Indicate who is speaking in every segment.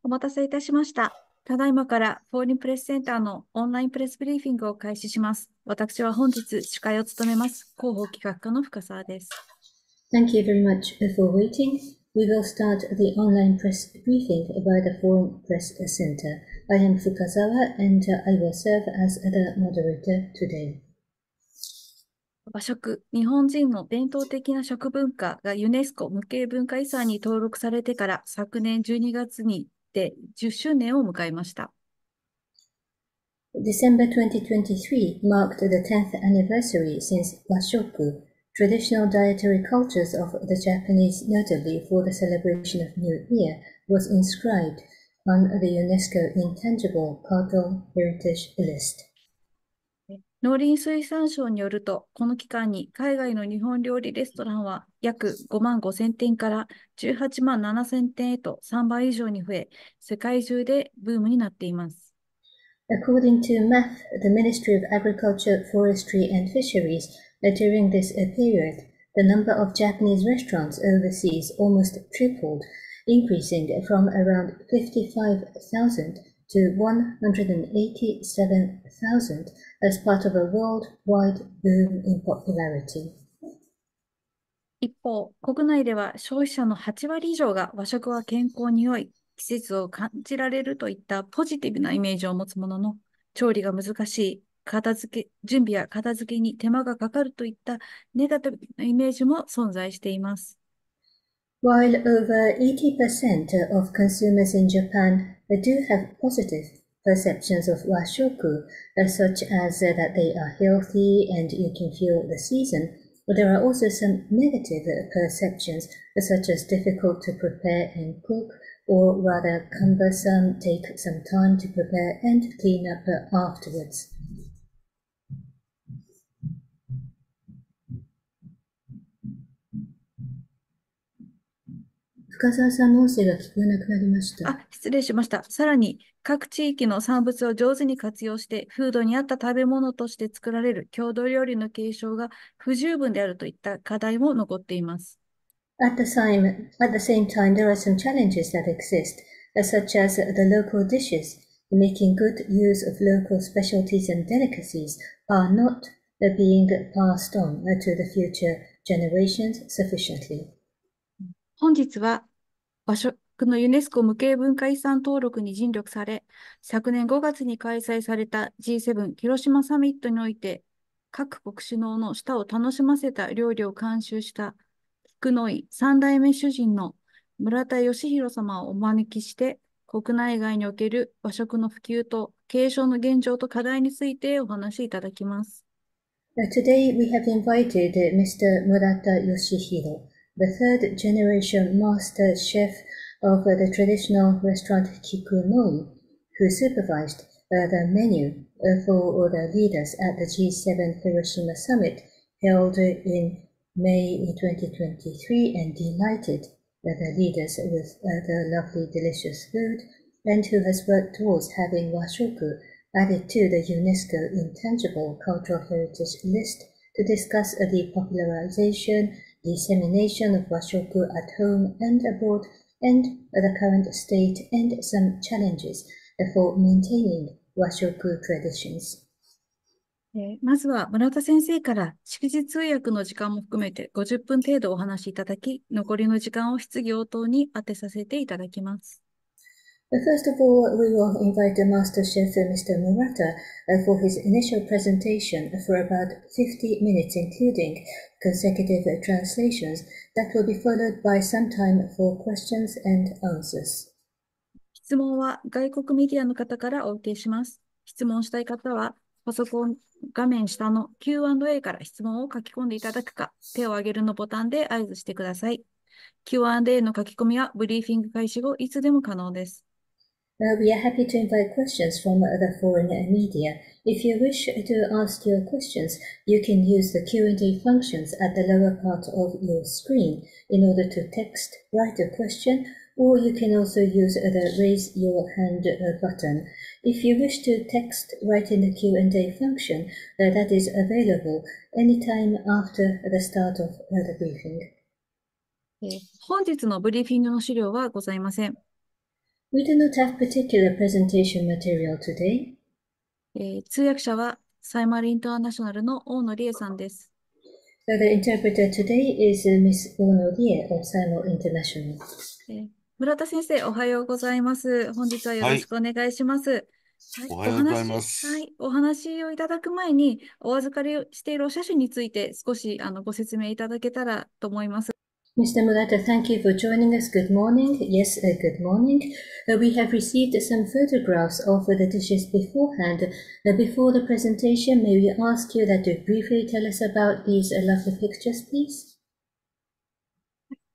Speaker 1: お待たせいたしました。ただいまからフォーリンプレスセンターのオンラインプレスブリーフィングを開始します。私は本日司会を務めます、広報企画課の深澤です。
Speaker 2: Thank you very much for waiting. We will start the online press briefing by the Foreign Press Center. I am Fukazawa and I will serve as the moderator today.
Speaker 1: 和食、日本人の伝統的な食文化がユネスコ無形文化遺産に登録されてから昨年12月にで10周年を迎えました。
Speaker 2: December 2023 marked the 10th anniversary since Washoku, traditional dietary cultures of the Japanese, notably for the celebration of New Year, was inscribed on the UNESCO Intangible Cultural Heritage List.
Speaker 1: 農林水産省によると、この期間に海外の日本料理レストランは約5万5千店から18万7千店へと3倍以上に増え、世界中でブームになっています。
Speaker 2: According to MAF, the Ministry of Agriculture, Forestry and Fisheries, during this period, the number of Japanese restaurants overseas almost tripled, increasing from around 55,000 to 187,000 as part of a worldwide boom in popularity.
Speaker 1: 一方、国内では消費者の8割以上が和食は健康に良い、季節を感じられるといったポジティブなイメージを持つものの、調理が難しい、準備や片付けに手間がかかるといったネガティブなイメージも存在しています。
Speaker 2: While over 80% of consumers in Japan do have positive perceptions of washoku, such as that they are healthy and you can feel the season, there are also some negative perceptions, such as difficult to prepare and cook, or rather cumbersome, take some time to prepare and clean up afterwards. 深澤さんの音声が聞こえなくなりました。
Speaker 1: 失礼しました。さらに、各地域の産物を上手に活用して、風土に合った食べ物として作られる郷土料理の継承が不十分であるといった課題も残っています。
Speaker 2: At the same time, there are some challenges that exist, such as the local dishes. Making good use of local specialties and delicacies are not being passed on to the future generations sufficiently.
Speaker 1: 本日は和食のユネスコ無形文化遺産登録に尽力され、昨年5月に開催された G7 広島サミットにおいて、各国首脳の舌を楽しませた料理を監修した菊の井三代目主人の村田吉弘様をお招きして、国内外における和食の普及と継承の現状と課題についてお話しいただきます。
Speaker 2: Today we have invited Mr. Murata Yoshihiro, the third generation master chef of the traditional restaurant Kikunoi, who supervised the menu for the leaders at the G7 Hiroshima summit held in May 2023 and delighted the leaders with the lovely delicious food, and who has worked towards having Washoku added to the UNESCO Intangible Cultural Heritage List to discuss the popularization, dissemination of Washoku at home and abroad, and the current state and some challenges for maintaining Washoku traditions.
Speaker 1: まずは村田先生から識字通訳の時間も含めて50分程度お話しいただき、残りの時間を質疑応答に当てさせていただきます。
Speaker 2: First of all, we will invite the Master Chef, Mr. Murata, for his initial presentation for about 50 minutes, including consecutive translations, that will be followed by some time for questions and answers.
Speaker 1: 質問は外国メディアの方からお受けします。質問したい方は、パソコン画面下の Q&A から質問を書き込んでいただくか、手を挙げるのボタンで合図してください。Q&A の書き込みはブリーフィング開始後、いつでも可能です。
Speaker 2: We are happy to invite questions from the foreign media. If you wish to ask your questions, you can use the Q&A functions at the lower part of your screen in order to text, write a question, or you can also use the raise your hand button. If you wish to text, write in the Q&A function, that is available anytime after the start of the briefing.
Speaker 1: 本日のブリーフィングの資料はございません。
Speaker 2: We do not have particular presentation material today.
Speaker 1: 通訳者はサイマルインターナショナルの大野理恵さんです。
Speaker 2: So the interpreter today is Miss Ono Rie of Saimo International.
Speaker 1: 村田先生、おはようございます。本日はよろしくお願いします。はい、
Speaker 3: おはようございます。
Speaker 1: お話をいただく前に、お預かりをしているお写真について少しご説明いただけたらと思います。
Speaker 2: Mr. Murata, thank you for joining us. Good morning. Yes, good morning. We have received some photographs of the dishes beforehand. Before the presentation, may we ask you that to briefly tell us about these lovely pictures, please?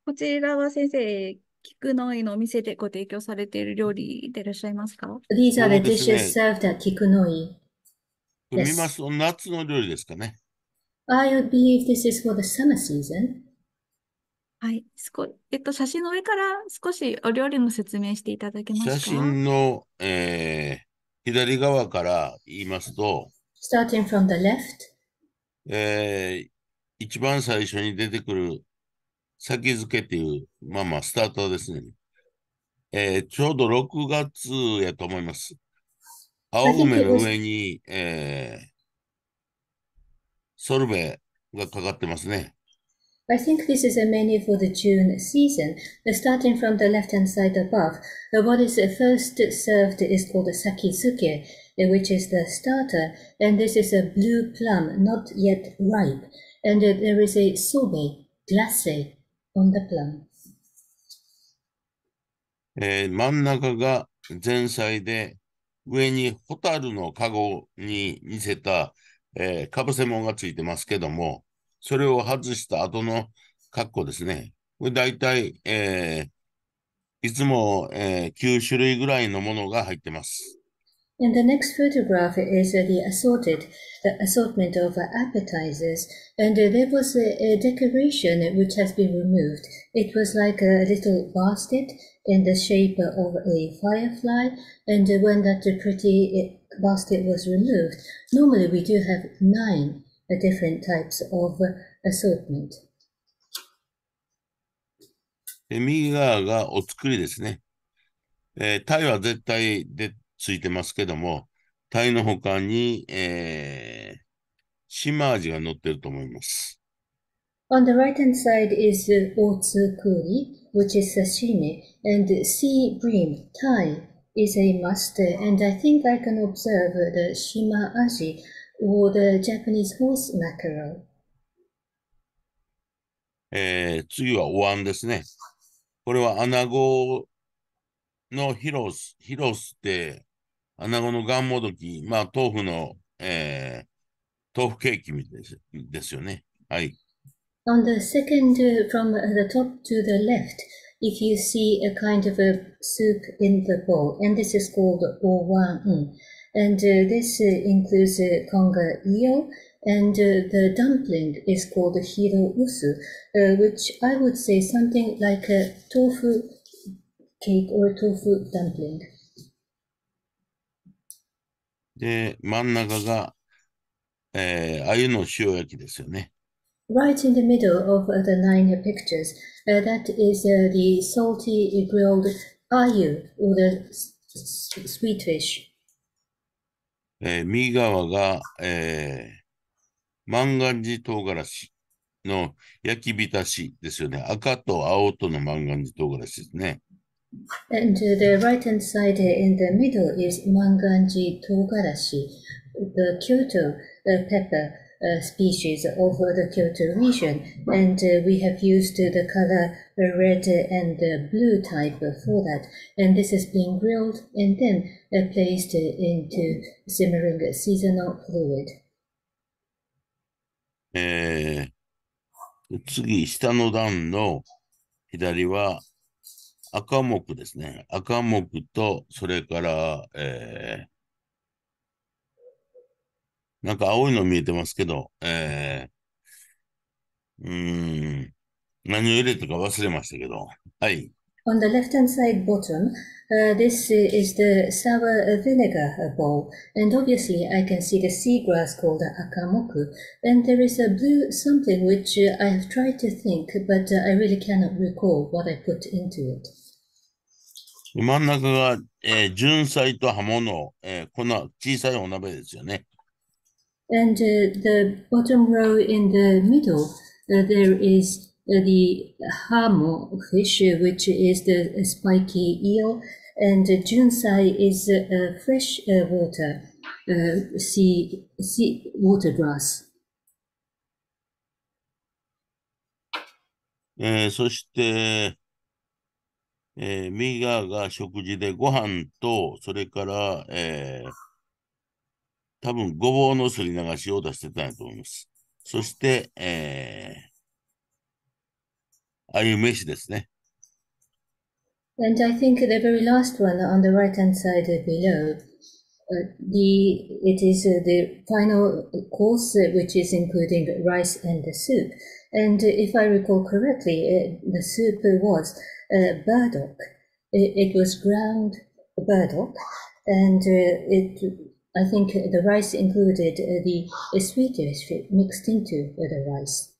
Speaker 1: こちらは先生、菊の井のお店でご提供されている料理でいらっしゃいますか？
Speaker 2: These are the dishes served at Kikunoi.
Speaker 3: 見ますと夏の料理ですかね。
Speaker 2: I believe this is for the summer season.
Speaker 1: はい。写真の上から少しお料理の説明していただけますか？
Speaker 3: 写真の、左側から言いますと、
Speaker 2: Starting from the left.
Speaker 3: 一番最初に出てくる先付けっていう、スタートですね。ちょうど6月やと思います。青梅の上に、ソルベがかかってますね。
Speaker 2: I think this is a menu for the June season. Starting from the left-hand side above, what is first served is called sakizuke, which is the starter, and this is a blue plum, not yet ripe, and there is a sorbet, glacé, on the plum.
Speaker 3: 真ん中が前菜で、上にホタルのカゴに似せた、かぶせ物がついてますけども、それを外した後の格好ですね。これ大体、いつも、9種類ぐらいのものが入ってます。
Speaker 2: And the next photograph is the assortment of appetizers, and there was a decoration which has been removed. It was like a little basket in the shape of a firefly, and when that pretty basket was removed, normally we do have 9 different types of assortment.
Speaker 3: 右側がお作りですね。タイは絶対でついてますけども、タイの他に、島味が乗ってると思います。
Speaker 2: On the right-hand side is otsukuri, which is sashimi, and sea bream, Thai, is a must, and I think I can observe the shima aji, or the Japanese horse mackerel.
Speaker 3: 次はお椀ですね。これは穴子のヒロスって、穴子のがんもどき、豆腐の、豆腐ケーキみたいですよね。はい。
Speaker 2: On the second, from the top to the left, if you see a kind of a soup in the bowl, and this is called owan, and this includes konga io, and the dumpling is called hiro usu, which I would say something like a tofu cake or a tofu dumpling.
Speaker 3: で、真ん中が、鮎の塩焼きですよね。
Speaker 2: Right in the middle of the 9 pictures, that is the salty grilled ayu, or the sweet fish.
Speaker 3: 右側が、万願寺唐辛子の焼き浸しですよね。赤と青との万願寺唐辛子ですね。
Speaker 2: And the right-hand side in the middle is Manganji Togarashi, the Kyoto pepper species of the Kyoto region. And we have used the color red and blue type for that. And this is being grilled and then placed into simmering seasonal fluid.
Speaker 3: 次、下の段の左は赤木ですね。赤木と、それから、なんか青いの見えてますけど、何を入れたか忘れましたけど、はい。
Speaker 2: On the left-hand side bottom, this is the sour vinegar bowl, and obviously I can see the seagrass called akamoku, and there is a blue something which I have tried to think, but I really cannot recall what I put into it.
Speaker 3: 真ん中が、純菜と葉物、こんな小さいお鍋ですよね。
Speaker 2: And the bottom row in the middle, there is the hamo fish, which is the spiky eel, and junsai is fresh water, sea water grass.
Speaker 3: そして、右側が食事でご飯と、それから、多分ごぼうのすり流しを出してたんやと思います。そして、ああいう飯ですね。
Speaker 2: And I think the very last one on the right-hand side below, it is the final course, which is including rice and the soup. And if I recall correctly, the soup was burdock. It was ground burdock, and I think the rice included the sweetest mixed into the rice.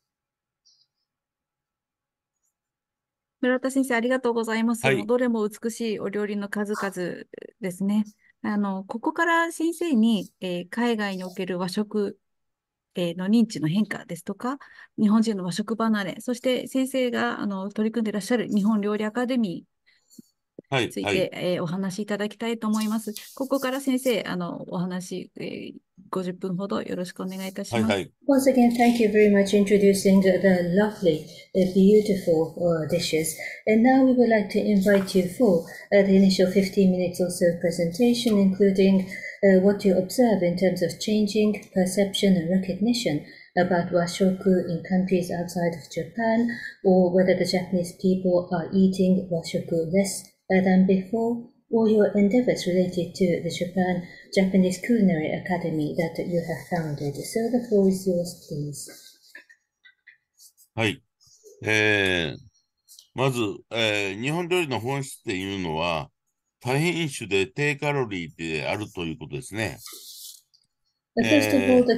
Speaker 1: 村田先生、ありがとうございます。
Speaker 3: はい。
Speaker 1: もうどれも美しいお料理の数々ですね。ここから先生に、海外における和食、の認知の変化ですとか、日本人の和食離れ、そして先生が取り組んでいらっしゃる日本料理アカデミー
Speaker 3: はい。
Speaker 1: ついて、
Speaker 3: はい。
Speaker 1: お話しいただきたいと思います。ここから先生、お話、50分ほどよろしくお願いいたし
Speaker 3: はい。
Speaker 1: ます。
Speaker 3: はい。
Speaker 2: Once again, thank you very much introducing the lovely, beautiful dishes. And now we would like to invite you for the initial 15 minutes or so presentation, including what you observe in terms of changing perception and recognition about washoku in countries outside of Japan, or whether the Japanese people are eating washoku less than before, or your endeavors related to the Japanese Culinary Academy that you have founded. So the floor is yours, please.
Speaker 3: はい。まず、日本料理の本質っていうのは、多品種で低カロリーであるということですね。
Speaker 2: First of all,
Speaker 3: え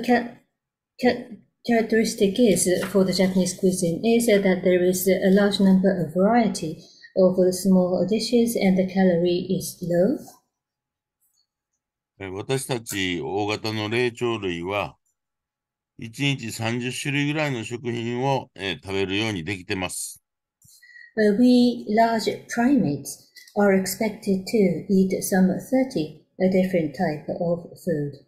Speaker 2: the characteristic is for the Japanese cuisine is that there is a large number of variety of small dishes and the calorie is low.
Speaker 3: 私たち大型の霊長類は、1日30種類ぐらいの食品を、食べるようにできてます。
Speaker 2: We large primates are expected to eat some 30 different type of food.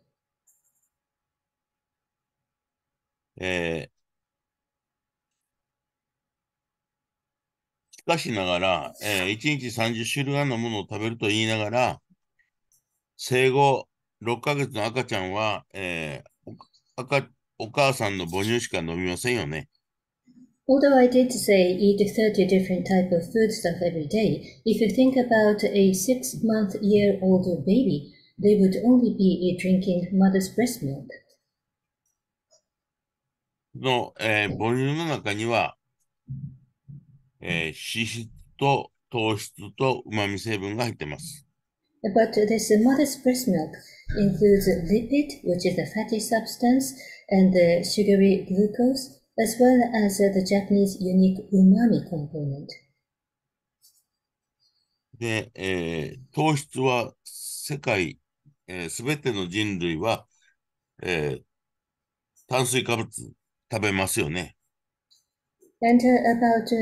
Speaker 3: えしかしながら、1日30種類のものを食べると言いながら、生後6ヶ月の赤ちゃんは、お母さんの母乳しか飲みませんよね。
Speaker 2: Although I did say eat 30 different type of food stuff every day, if you think about a 6-month-year-old baby, they would only be drinking mother's breast milk.
Speaker 3: 母乳の中には、脂質と糖質と旨味成分が入ってます。
Speaker 2: But this mother's breast milk includes lipid, which is the fatty substance, and the sugary glucose, as well as the Japanese unique umami component.
Speaker 3: で、糖質は世界、すべての人類は、炭水化物食べますよね。
Speaker 2: And about the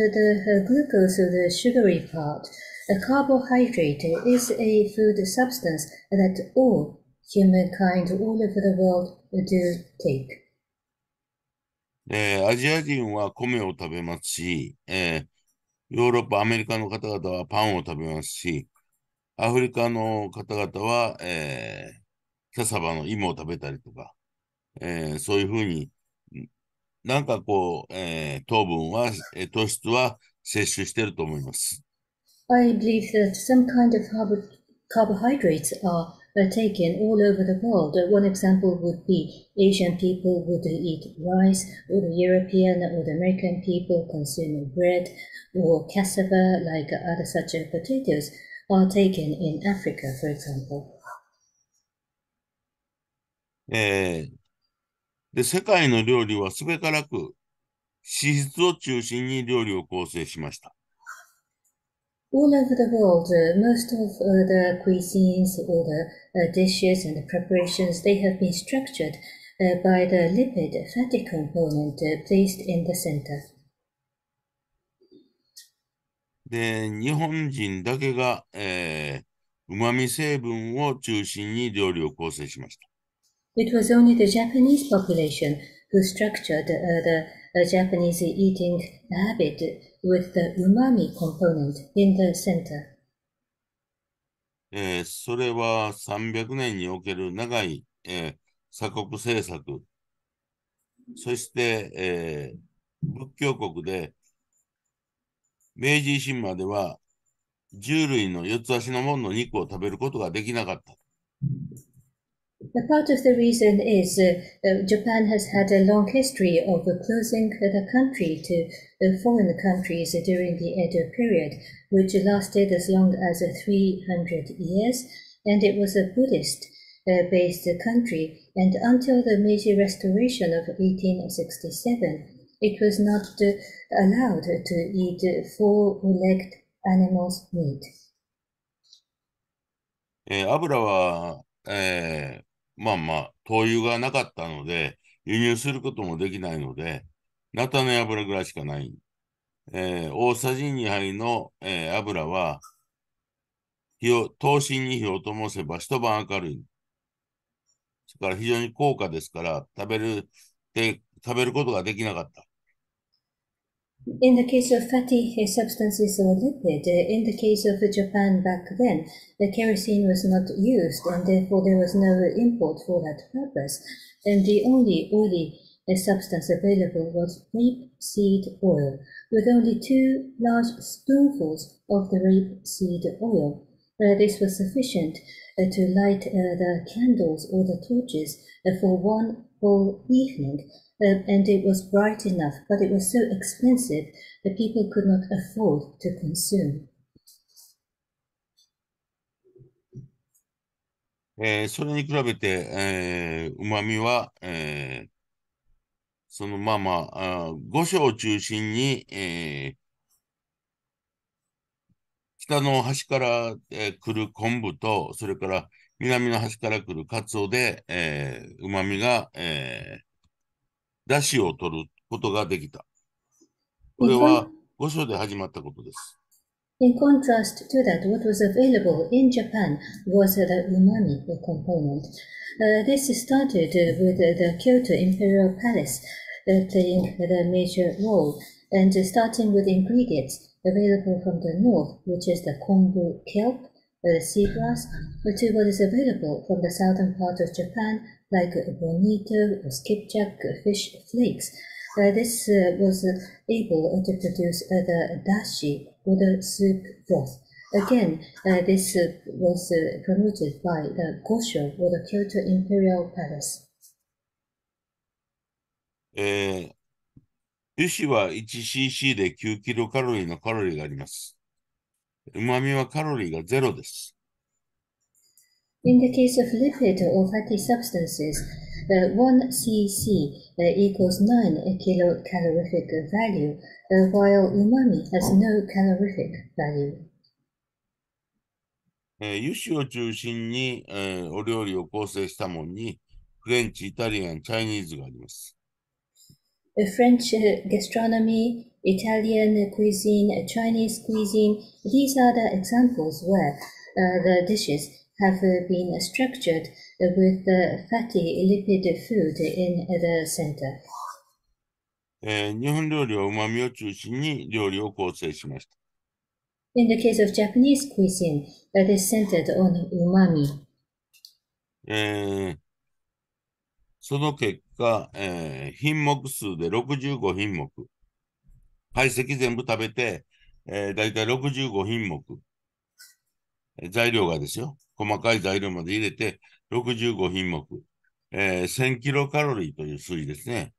Speaker 2: glucose, the sugary part, a carbohydrate is a food substance that all humankind all over the world do take.
Speaker 3: アジア人は米を食べますし、ヨーロッパ、アメリカの方々はパンを食べますし、アフリカの方々は、キャサバの芋を食べたりとか、そういうふうに、なんかこう、糖質は摂取していると思います。
Speaker 2: I believe that some kind of carbohydrates are taken all over the world. One example would be Asian people would eat rice, or the European or the American people consume bread, or cassava, like other such potatoes, are taken in Africa, for example.
Speaker 3: えで、世界の料理はすべからく脂質を中心に料理を構成しました。
Speaker 2: All over the world, most of the cuisines or the dishes and the preparations, they have been structured by the lipid fatty component placed in the center.
Speaker 3: で、日本人だけが、旨味成分を中心に料理を構成しました。
Speaker 2: It was only the Japanese population who structured the Japanese eating habit with the umami component in the center.
Speaker 3: それは300年における長い、鎖国政策、そして、仏教国で明治維新までは従類の四つ足のものの肉を食べることができなかった。
Speaker 2: A part of the reason is Japan has had a long history of closing the country to foreign countries during the Edo period, which lasted as long as 300 years, and it was a Buddhist-based country, and until the Meiji Restoration of 1867, it was not allowed to eat four-legged animals' meat.
Speaker 3: 油は、灯油がなかったので、輸入することもできないので、菜種油ぐらいしかない。大さじ2杯の、油は、灯芯に火を灯せば一晩明るい。それから非常に高価ですから、食べることができなかった。
Speaker 2: In the case of fatty substances or lipid, in the case of Japan back then, the kerosene was not used and therefore there was no import for that purpose. And the only oily substance available was rapeseed oil, with only 2 large spoonfuls of the rapeseed oil. This was sufficient to light the candles or the torches for one whole evening. And it was bright enough, but it was so expensive that people could not afford to consume.
Speaker 3: それに比べて、旨味は、五所を中心に、北の端から、来る昆布と、それから南の端から来るカツオで、旨味が、出汁を取ることができた。これは五所で始まったことです。
Speaker 2: In contrast to that, what was available in Japan was the umami component. This started with the Kyoto Imperial Palace playing the major role, and starting with ingredients available from the north, which is the kombu kelp, the seagrass, to what is available from the southern part of Japan, like bonito, skipjack, fish flakes. This was able to produce the dashi, or the soup broth. Again, this was promoted by the Gosho, or the Kyoto Imperial Palace.
Speaker 3: 油脂は 1cc で9キロカロリーのカロリーがあります。旨味はカロリーが0です。
Speaker 2: In the case of lipid or fatty substances, 1 cc equals 9 kilocalorific value, while umami has no calorific value.
Speaker 3: 油脂を中心に、お料理を構成したものに、フレンチ、イタリアン、チャイニーズがあります。
Speaker 2: French gastronomy, Italian cuisine, Chinese cuisine, these are the examples where the dishes have been structured with the fatty lipid food in the center.
Speaker 3: 日本料理は旨味を中心に料理を構成しました。
Speaker 2: In the case of Japanese cuisine, that is centered on umami.
Speaker 3: その結果、品目数で65品目。解析全部食べて、だいたい65品目。材料がですよ。細かい材料まで入れて65品目。1000キロカロリーという数字ですね。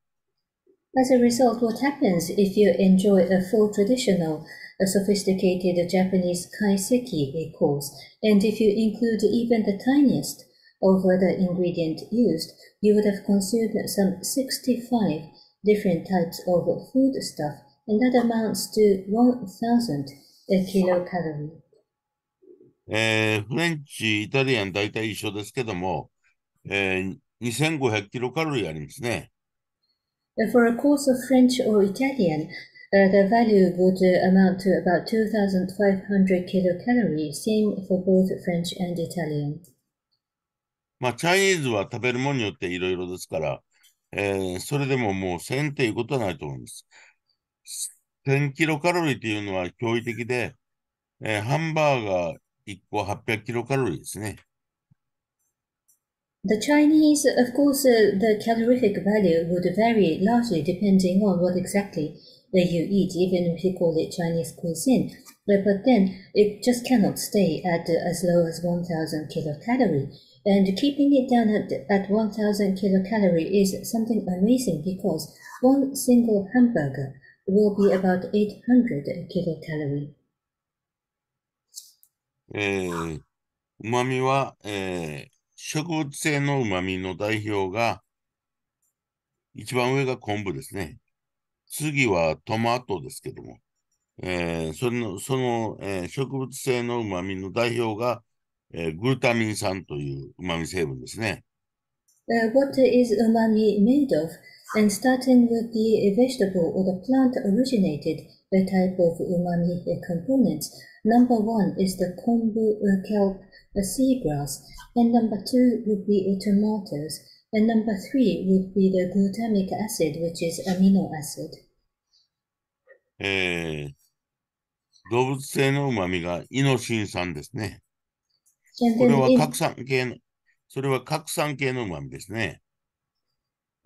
Speaker 2: As a result, what happens if you enjoy a full traditional, sophisticated Japanese kaiseki course, and if you include even the tiniest of the ingredient used, you would have consumed some 65 different types of food stuff, and that amounts to 1,000 kilocalorie.
Speaker 3: フレンチ、イタリアン大体一緒ですけども、2500キロカロリーありますね。
Speaker 2: For a course of French or Italian, the value would amount to about 2,500 kilocalories, same for both French and Italian.
Speaker 3: まあ、チャイニーズは食べるものによっていろいろですから、それでももう1000っていうことはないと思います。1000キロカロリーっていうのは驚異的で、ハンバーガー1個800キロカロリーですね。
Speaker 2: The Chinese, of course, the calorific value would vary largely depending on what exactly you eat, even if you call it Chinese cuisine. But then it just cannot stay at as low as 1,000 kilocalorie. And keeping it down at 1,000 kilocalorie is something amazing because one single hamburger will be about 800 kilocalorie.
Speaker 3: 旨味は、植物性の旨味の代表が、一番上が昆布ですね。次はトマトですけども、その、植物性の旨味の代表が、グルタミン酸という旨味成分ですね。
Speaker 2: What is umami made of? And starting with the vegetable or the plant-originated type of umami components, number one is the kombu kelp seagrass, and number two would be tomatoes, and number three would be the glutamic acid, which is amino acid.
Speaker 3: 動物性の旨味がイノシン酸ですね。
Speaker 2: And
Speaker 3: これ
Speaker 2: then
Speaker 3: はそれは核酸系の旨味ですね。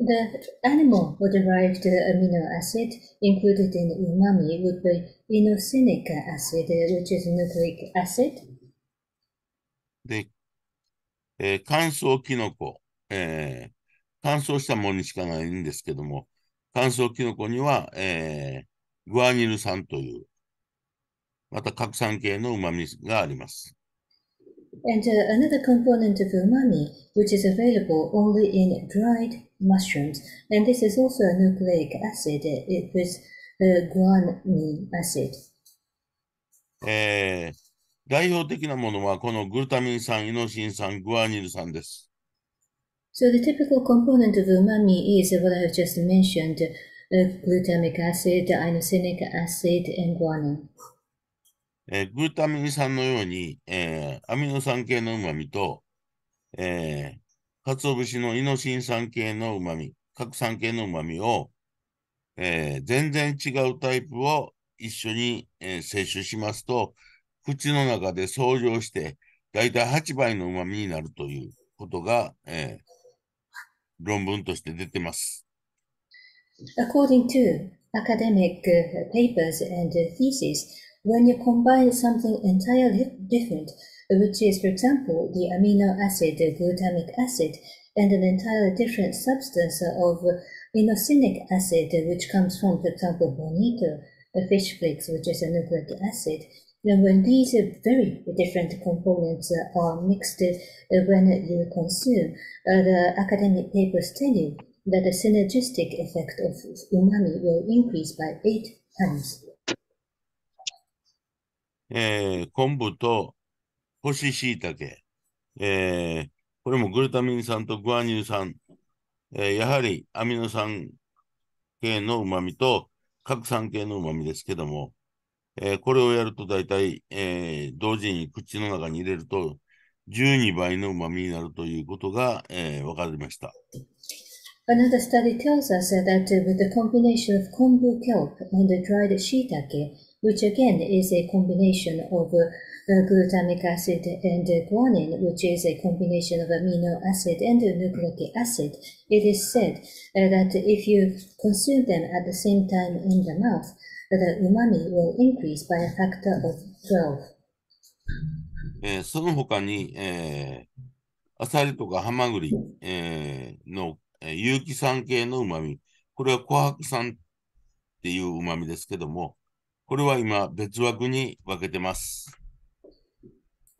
Speaker 2: the animal derived amino acid included in umami would be inosinic acid, which is nucleic acid.
Speaker 3: で、乾燥キノコ、乾燥したものにしかないんですけども、乾燥キノコには、グアニル酸という、また核酸系の旨味があります。
Speaker 2: And another component of umami, which is available only in dried mushrooms, and this is also a nucleic acid. It was guanine acid.
Speaker 3: 代表的なものはこのグルタミン酸、イノシン酸、グアニル酸です。
Speaker 2: So the typical component of umami is what I have just mentioned, glutamic acid, inosinic acid, and guanine.
Speaker 3: グルタミン酸のように、アミノ酸系の旨味と、鰹節のイノシン酸系の旨味、核酸系の旨味を、全然違うタイプを一緒に、摂取しますと、口の中で相乗して、だいたい8倍の旨味になるということが、論文として出てます。
Speaker 2: According to academic papers and theses, when you combine something entirely different, which is, for example, the amino acid glutamic acid, and an entirely different substance of inosinic acid, which comes from, for example, bonito, fish flakes, which is a nucleic acid, then when these very different components are mixed when you consume, the academic papers tell you that the synergistic effect of umami will increase by 8 times.
Speaker 3: 昆布と干し椎茸、これもグルタミン酸とグアニル酸、やはりアミノ酸系の旨味と核酸系の旨味ですけども、これをやると大体、同時に口の中に入れると12倍の旨味になるということが、分かりました。
Speaker 2: Another study tells us that with the combination of kombu kelp and dried shiitake, which again is a combination of glutamic acid and guanine, which is a combination of amino acid and nucleic acid, it is said that if you consume them at the same time in the mouth, the umami will increase by a factor of 12.
Speaker 3: その他に、アサリとかハマグリ、の有機酸系の旨味、これは琥珀酸っていう旨味ですけども、これは今別枠に分けてます。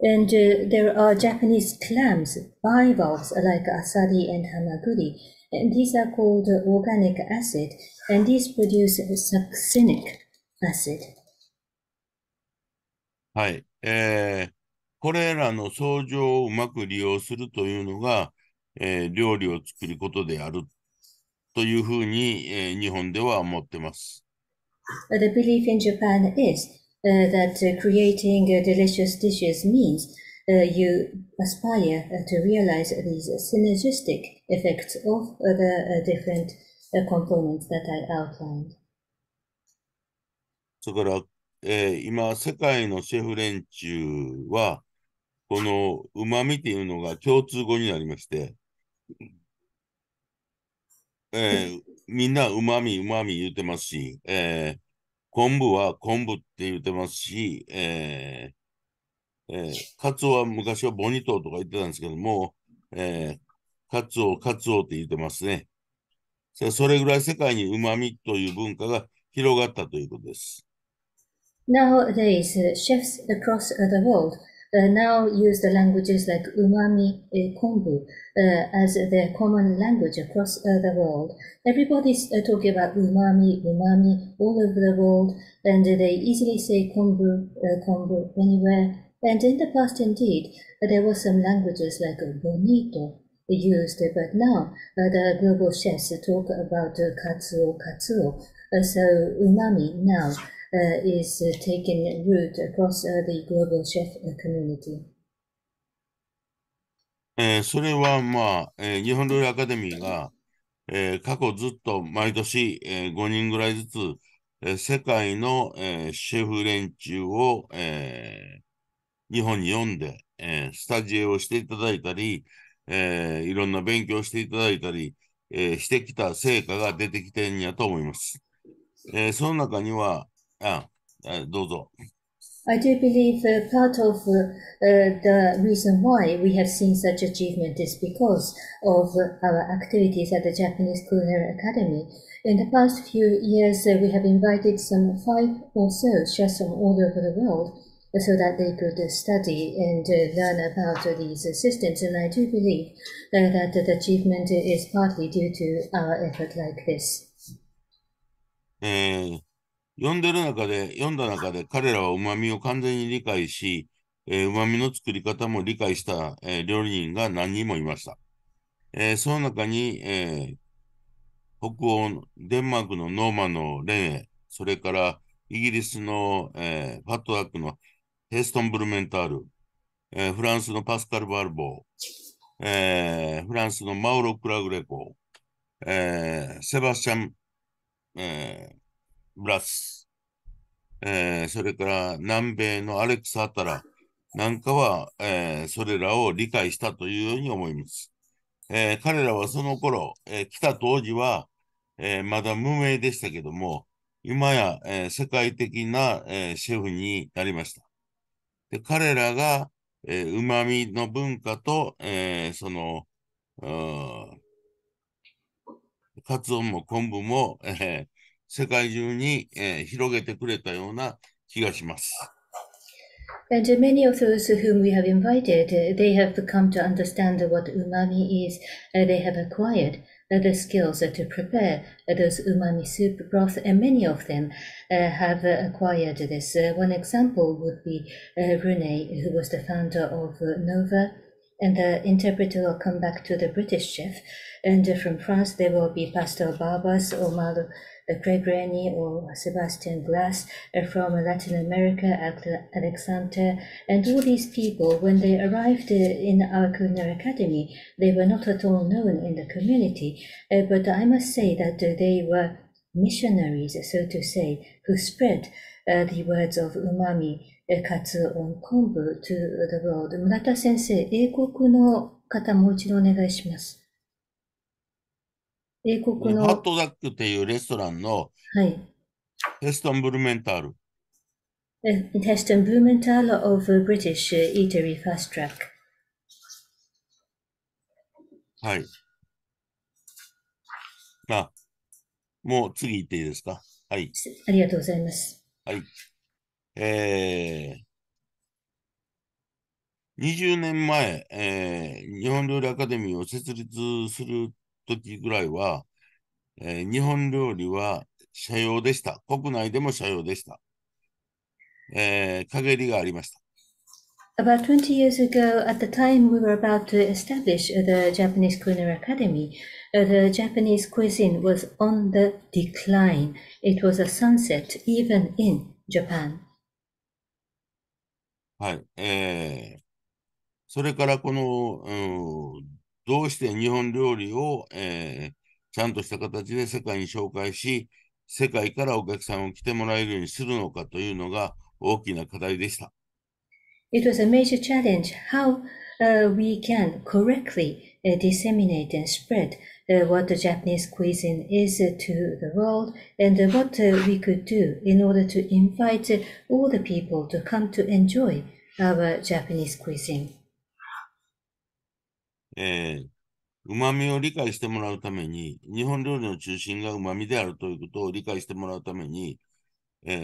Speaker 2: And there are Japanese clams, bivalves like asari and hamaguri, and these are called organic acid, and these produce succinic acid.
Speaker 3: はい。これらの相乗をうまく利用するというのが、料理を作ることであるというふうに、日本では思ってます。
Speaker 2: The belief in Japan is that creating delicious dishes means you aspire to realize these synergistic effects of the different components that I outlined.
Speaker 3: それから、今、世界のシェフ連中は、この旨味っていうのが共通語になりまして、みんな旨味、旨味言ってますし、昆布は昆布って言ってますし、カツオは昔はボニトーとか言ってたんですけども、カツオ、カツオって言ってますね。それぐらい世界に旨味という文化が広がったということです。
Speaker 2: Nowadays, chefs across the world now use the languages like umami, kombu as their common language across the world. Everybody's talking about umami, umami all over the world, and they easily say kombu, kombu anywhere. And in the past, indeed, there were some languages like bonito used, but now the global chefs talk about katsuo, katsuo. So umami now is taking root across the global chef community.
Speaker 3: それはまあ、日本料理アカデミーが、過去ずっと毎年、5人ぐらいずつ、世界の、シェフ連中を、日本に呼んで、スタジオをしていただいたり、いろんな勉強をしていただいたり、してきた成果が出てきてるんやと思います。その中には、どうぞ。
Speaker 2: I do believe part of the reason why we have seen such achievement is because of our activities at the Japanese Culinary Academy. In the past few years, we have invited some 5 or so chefs from all over the world so that they could study and learn about these systems. And I do believe that the achievement is partly due to our effort like this.
Speaker 3: 読んだ中で彼らは旨味を完全に理解し、旨味の作り方も理解した、料理人が何人もいました。その中に、北欧、デンマークのノーマンのレンエ、それからイギリスの、ファットワックのヘストン・ブルメンタール、フランスのパスカル・バルボー、フランスのマウロ・クラグレコ、セバスチャン、ブラス、それから南米のアレクサ・アタラなんかは、それらを理解したというように思います。彼らはその頃、来た当時は、まだ無名でしたけども、今や、世界的な、シェフになりました。で彼らが、旨味の文化と、カツオも昆布も、世界中に、広げてくれたような気がします。
Speaker 2: And many of those whom we have invited, they have come to understand what umami is. They have acquired the skills to prepare those umami soup broth, and many of them have acquired this. One example would be Rene, who was the founder of Nova, and the interpreter will come back to the British chef. And from France, there will be Pastor Barbas, Omar Craig Rennie or Sebastian Glass, from Latin America, Alexander, and all these people, when they arrived in our culinary academy, they were not at all known in the community, but I must say that they were missionaries, so to say, who spread the words of umami, katsu on kombu to the world. Murata 先生、英国の方もう一度お願いします。英国
Speaker 3: ファッ
Speaker 2: の、
Speaker 3: トダックっていうレストランの
Speaker 2: はい。
Speaker 3: ヘストン・ブルメンタール。
Speaker 2: It has the Blumenthal of British Eatery Fast Track.
Speaker 3: はい。もう次行っていいですか？はい。
Speaker 2: ありがとうございます。
Speaker 3: はい。20年前、日本料理アカデミーを設立する時ぐらいは、日本料理は社用でした。国内でも社用でした。陰りがありました。
Speaker 2: About 20 years ago, at the time we were about to establish the Japanese Culinary Academy, the Japanese cuisine was on the decline. It was a sunset even in Japan.
Speaker 3: はい。それからどうして日本料理を、ちゃんとした形で世界に紹介し、世界からお客さんを来てもらえるようにするのかというのが大きな課題でした。
Speaker 2: It was a major challenge how we can correctly disseminate and spread what the Japanese cuisine is to the world and what we could do in order to invite all the people to come to enjoy our Japanese cuisine.
Speaker 3: 旨味を理解してもらうために、日本料理の中心が旨味であるということを理解してもらうために、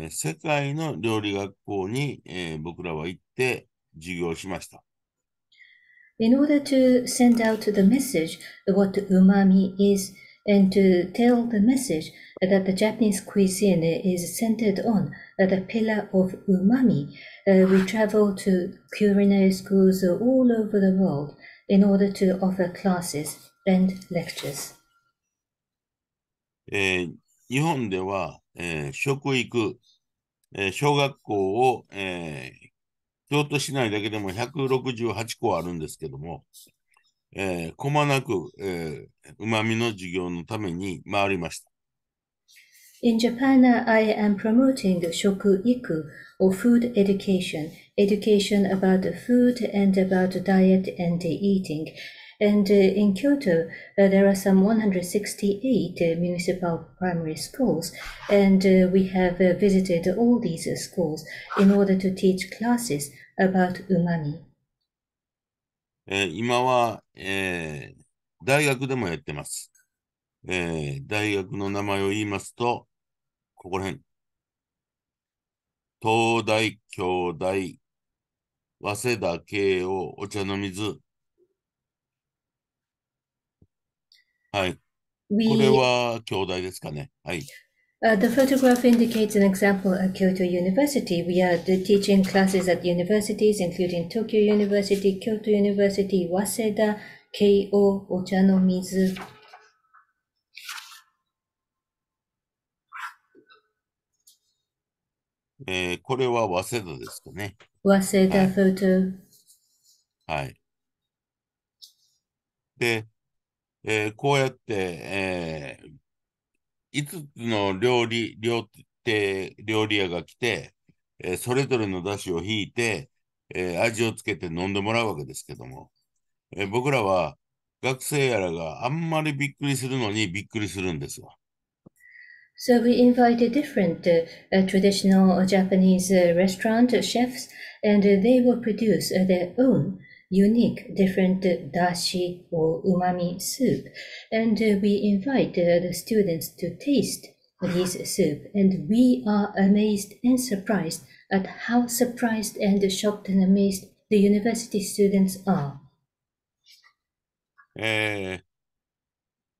Speaker 3: 世界の料理学校に、僕らは行って授業をしました。
Speaker 2: In order to send out the message of what umami is and to tell the message that the Japanese cuisine is centered on the pillar of umami, we travel to culinary schools all over the world in order to offer classes and lectures.
Speaker 3: 日本では、食育、小学校を、京都市内だけでも168校あるんですけども、くまなく、旨味の授業のために回りました。
Speaker 2: In Japan, I am promoting shoku-iku, or food education, education about food and about diet and eating. And in Kyoto, there are some 168 municipal primary schools, and we have visited all these schools in order to teach classes about umami.
Speaker 3: 今は、大学でもやってます。大学の名前を言いますと、ここら辺。東大、京大、早稲田、慶応、お茶の水。はい。これは京大ですかね。はい。
Speaker 2: The photograph indicates an example at Kyoto University. We are teaching classes at universities, including Tokyo University, Kyoto University, Waseda, Keio, Ochanomizu.
Speaker 3: これは早稲田ですかね。
Speaker 2: Waseda photo.
Speaker 3: はい。で、こうやって、5つの料理屋が来て、それぞれの出汁を引いて、味をつけて飲んでもらうわけですけども、僕らは学生やらがあんまりびっくりするのにびっくりするんですわ。
Speaker 2: So we invited different traditional Japanese restaurant chefs, and they will produce their own unique different dashi or umami soup. And we invite the students to taste this soup. And we are amazed and surprised at how surprised and shocked and amazed the university students are.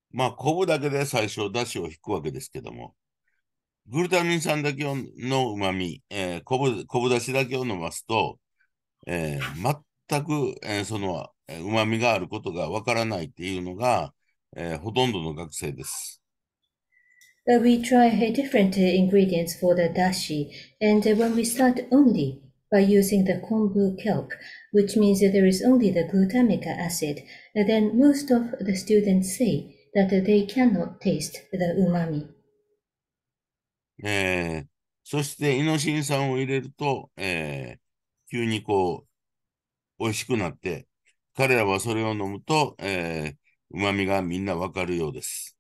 Speaker 3: まあ、昆布だけで最初出汁を引くわけですけども、グルタミン酸だけの旨味、昆布だしだけを飲ますと、全く、その旨味があることがわからないっていうのが、ほとんどの学生です。
Speaker 2: We try different ingredients for the dashi, and when we start only by using the kombu kelp, which means that there is only the glutamic acid, then most of the students say that they cannot taste the umami.
Speaker 3: そしてイノシン酸を入れると、急に美味しくなって、彼らはそれを飲むと、旨味がみんなわかるようです。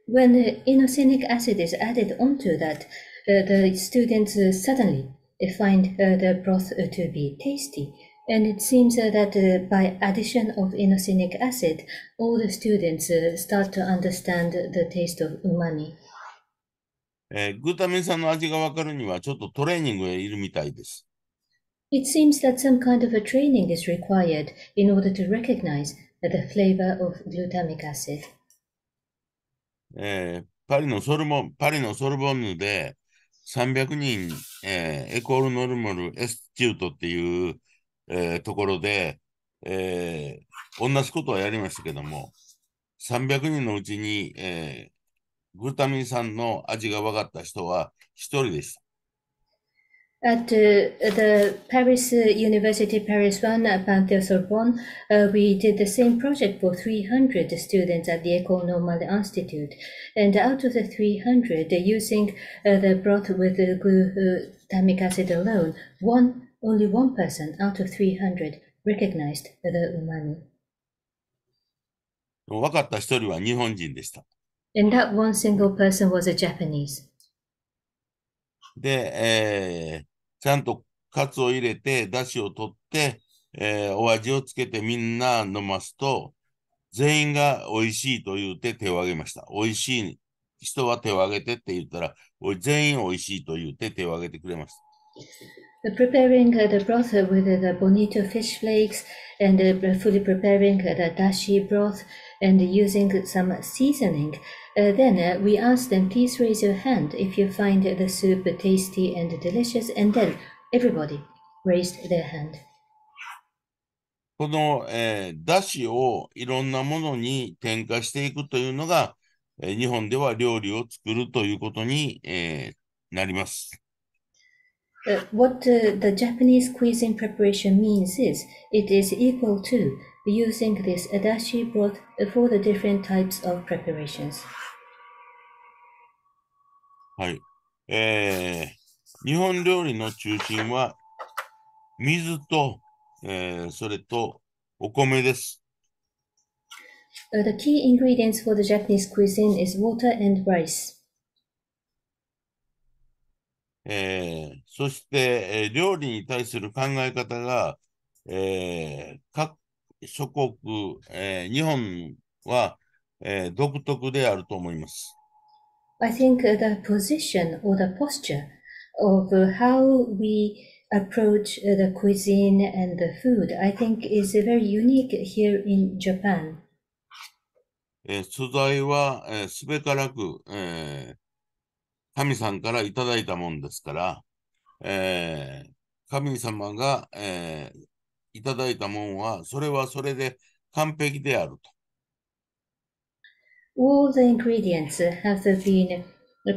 Speaker 2: When inosinic acid is added onto that, the students suddenly find the broth to be tasty. And it seems that by addition of inosinic acid, all the students start to understand the taste of umami.
Speaker 3: グルタミン酸の味がわかるにはちょっとトレーニングがいるみたいです。
Speaker 2: It seems that some kind of a training is required in order to recognize the flavor of glutamic acid.
Speaker 3: パリのソルボンヌで300人、エコールノルマルエスチュートっていう、ところで、同じことはやりましたけども、300人のうちに、グルタミン酸の味が分かった人は1人でした。
Speaker 2: At the Paris University Paris 1 at Panthère-Sorbonne, we did the same project for 300 students at the École Normale Institute. And out of the 300, using the broth with the glutamic acid alone, only one person out of 300 recognized the umami.
Speaker 3: 分かった1人は日本人でした。
Speaker 2: And that one single person was a Japanese.
Speaker 3: で、ちゃんとカツを入れて、出汁を取って、お味をつけてみんな飲ますと、全員が美味しいと言って手を挙げました。美味しい人は手を挙げてって言ったら、全員美味しいと言って手を挙げてくれました。
Speaker 2: Preparing the broth with the bonito fish flakes and fully preparing the dashi broth and using some seasoning. Then we asked them, please raise your hand if you find the soup tasty and delicious. And then everybody raised their hand.
Speaker 3: この、だしをいろんなものに添加していくというのが、日本では料理を作るということに、なります。
Speaker 2: What the Japanese cuisine preparation means is it is equal to using this dashi broth for the different types of preparations.
Speaker 3: はい。日本料理の中心は水と、それとお米です。
Speaker 2: The key ingredients for the Japanese cuisine is water and rice.
Speaker 3: そして、料理に対する考え方が、各諸国、日本は、独特であると思います。
Speaker 2: I think the position or the posture of how we approach the cuisine and the food, I think is very unique here in Japan.
Speaker 3: 素材は、すべからく、神さんからいただいたもんですから、神様が、いただいたもんは、それはそれで完璧であると。
Speaker 2: All the ingredients have been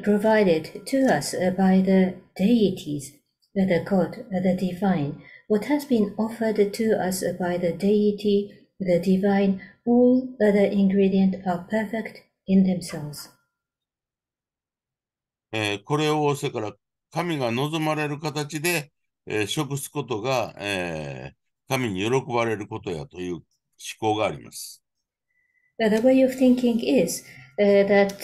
Speaker 2: provided to us by the deities, the God, the divine. What has been offered to us by the deity, the divine, all the ingredients are perfect in themselves.
Speaker 3: これをそれから神が望まれる形で、食すことが、神に喜ばれることやという思考があります。
Speaker 2: The way of thinking is that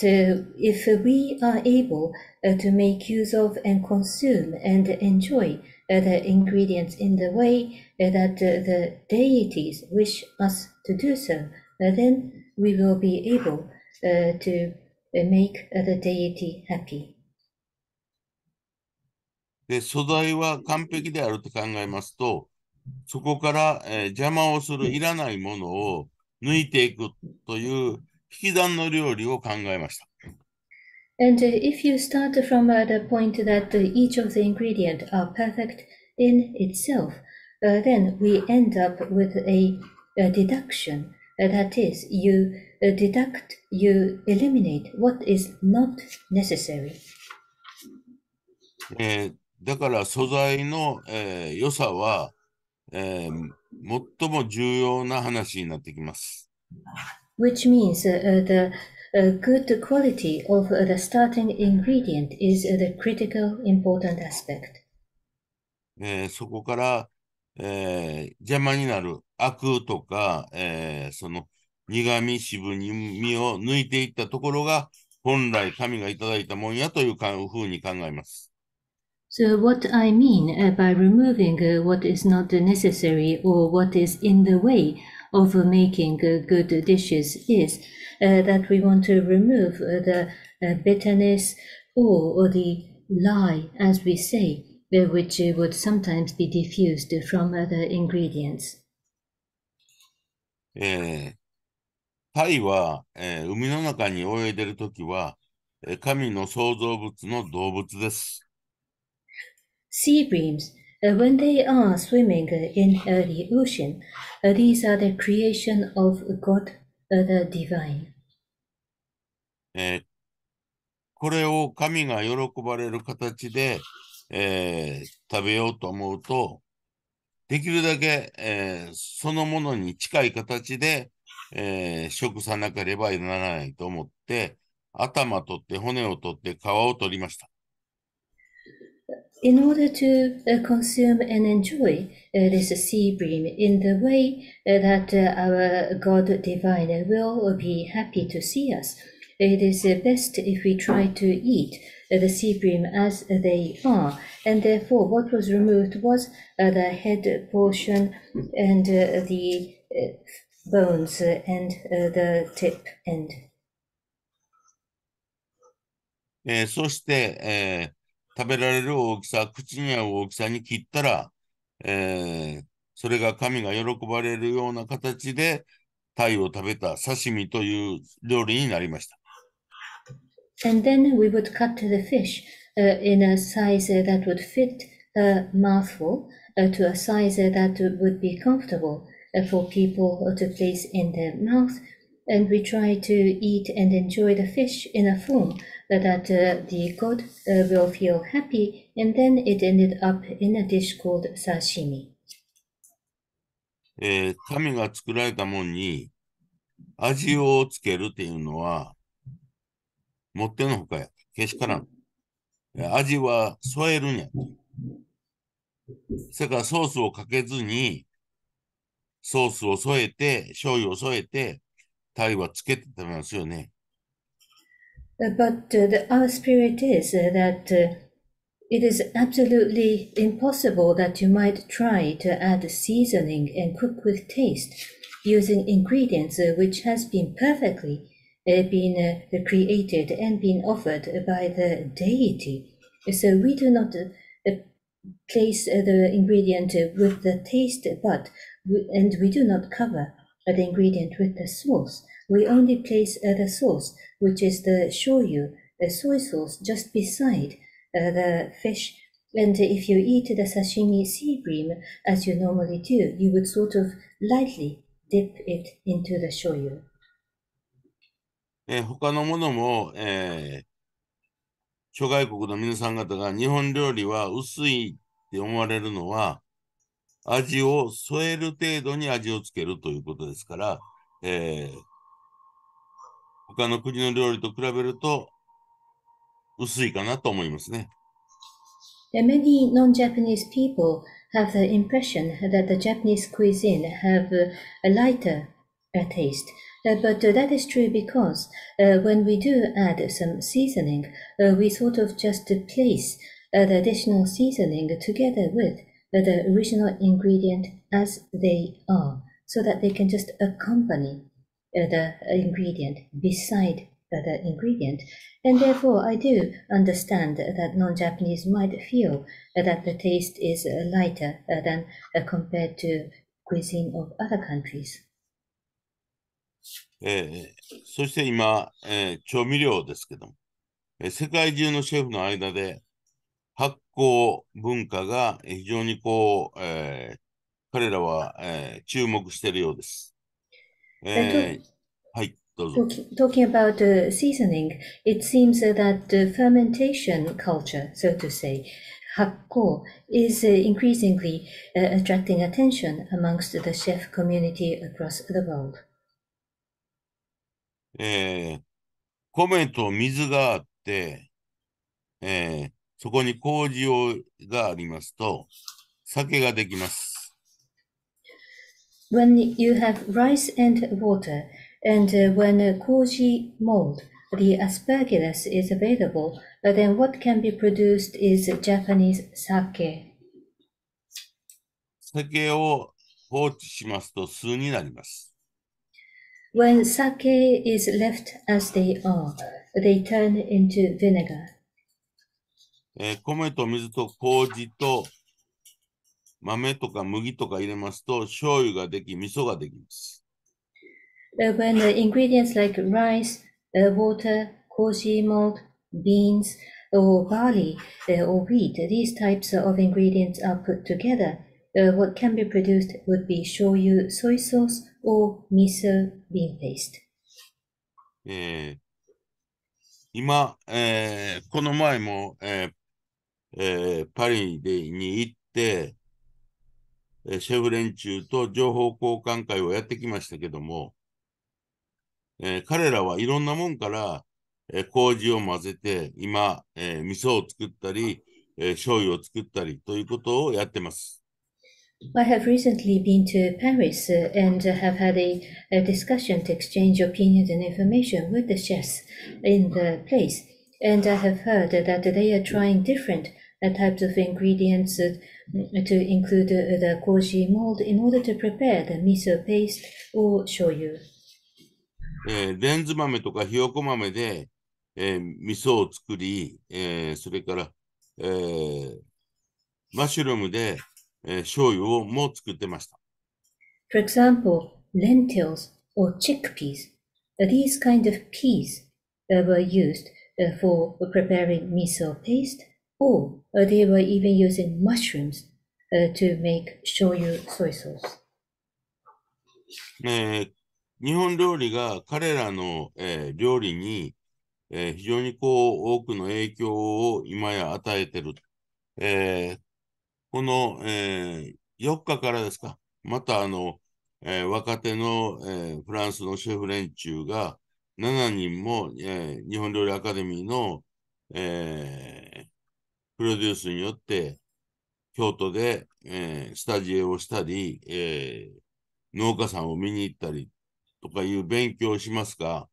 Speaker 2: if we are able to make use of and consume and enjoy the ingredients in the way that the deities wish us to do so, then we will be able to make the deity happy.
Speaker 3: で、素材は完璧であると考えますと、そこから、邪魔をするいらないものを抜いていくという引き算の料理を考えました。
Speaker 2: And if you start from the point that each of the ingredients are perfect in itself, then we end up with a deduction. That is, you deduct, you eliminate what is not necessary.
Speaker 3: だから素材の、良さは、最も重要な話になってきます。
Speaker 2: Which means the good quality of the starting ingredient is the critical important aspect.
Speaker 3: そこから、邪魔になるアクとか、その苦味、渋みを抜いていったところが本来神がいただいたもんやというふうに考えます。
Speaker 2: So what I mean by removing what is not necessary or what is in the way of making good dishes is that we want to remove the bitterness or the lie, as we say, which would sometimes be diffused from the ingredients.
Speaker 3: タイは、海の中に泳いでるときは、神の創造物の動物です。
Speaker 2: sea breams, when they are swimming in the ocean, these are the creation of God, the divine.
Speaker 3: これを神が喜ばれる形で、食べようと思うと、できるだけ、そのものに近い形で、食さなければならないと思って、頭取って骨を取って皮を取りました。
Speaker 2: In order to consume and enjoy this sea bream in the way that our God divine will be happy to see us, it is best if we try to eat the sea bream as they are, and therefore what was removed was the head portion and the bones and the tip end.
Speaker 3: そして、食べられる大きさ、口に合う大きさに切ったら、それが神が喜ばれるような形で、鯛を食べた刺身という料理になりました。
Speaker 2: And then we would cut the fish in a size that would fit a mouthful to a size that would be comfortable for people to place in their mouth. And we try to eat and enjoy the fish in a form that the god will feel happy. And then it ended up in a dish called sashimi.
Speaker 3: 神が作られたものに味をつけるっていうのは、もってのほかや。けしからん。味は添えるんや。それからソースをかけずに、ソースを添えて、醤油を添えて、鯛はつけて食べますよね。
Speaker 2: But our spirit is that it is absolutely impossible that you might try to add seasoning and cook with taste using ingredients which has been perfectly been created and been offered by the deity. So we do not place the ingredient with the taste bud, and we do not cover the ingredient with the sauce. We only place the sauce, which is the shoyu, the soy sauce, just beside the fish. And if you eat the sashimi sea bream as you normally do, you would sort of lightly dip it into the shoyu.
Speaker 3: 他のものも、諸外国の皆さん方が日本料理は薄いって思われるのは、味を添える程度に味をつけるということですから、他の国の料理と比べると薄いかなと思いますね。
Speaker 2: Many non-Japanese people have the impression that the Japanese cuisine have a lighter taste. But that is true because when we do add some seasoning, we sort of just place the additional seasoning together with the original ingredient as they are, so that they can just accompany the ingredient beside the ingredient. And therefore, I do understand that non-Japanese might feel that the taste is lighter than compared to cuisine of other countries.
Speaker 3: そして今、調味料ですけども、世界中のシェフの間で発酵文化が非常に彼らは、注目しているようです。はい、どうぞ。
Speaker 2: Talking about seasoning, it seems that fermentation culture, so to say, hakko, is increasingly attracting attention amongst the chef community across the world.
Speaker 3: 米と水があって、そこに麹がありますと、酒ができます。
Speaker 2: When you have rice and water, and when koji mold, the aspergillus is available, then what can be produced is Japanese sake.
Speaker 3: 酒を放置しますと酢になります。
Speaker 2: When sake is left as they are, they turn into vinegar.
Speaker 3: 米と水と麹と豆とか麦とか入れますと醤油ができ、味噌ができます。
Speaker 2: When ingredients like rice, water, koji mold, beans, or barley or wheat, these types of ingredients are put together, what can be produced would be shoyu soy sauce or miso bean paste.
Speaker 3: 今、この前も、パリに行って、シェフ連中と情報交換会をやってきましたけども、彼らはいろんなもんから、麹を混ぜて、今、味噌を作ったり、醤油を作ったりということをやってます。
Speaker 2: I have recently been to Paris and have had a discussion to exchange opinions and information with the chefs in the place. And I have heard that they are trying different types of ingredients to include the koji mold in order to prepare the miso paste or shoyu.
Speaker 3: レンズ豆とかひよこ豆で、味噌を作り、それから、マッシュルームで、醤油をも作ってました。
Speaker 2: For example, lentils or chickpeas. These kind of peas were used for preparing miso paste, or they were even using mushrooms to make shoyu soy sauce.
Speaker 3: 日本料理が彼らの、料理に、非常に多くの影響を今や与えている。この、4日からですか、また若手の、フランスのシェフ連中が7人も、日本料理アカデミーの、プロデュースによって京都で、スタジオをしたり、農家さんを見に行ったりとかいう勉強をしますが、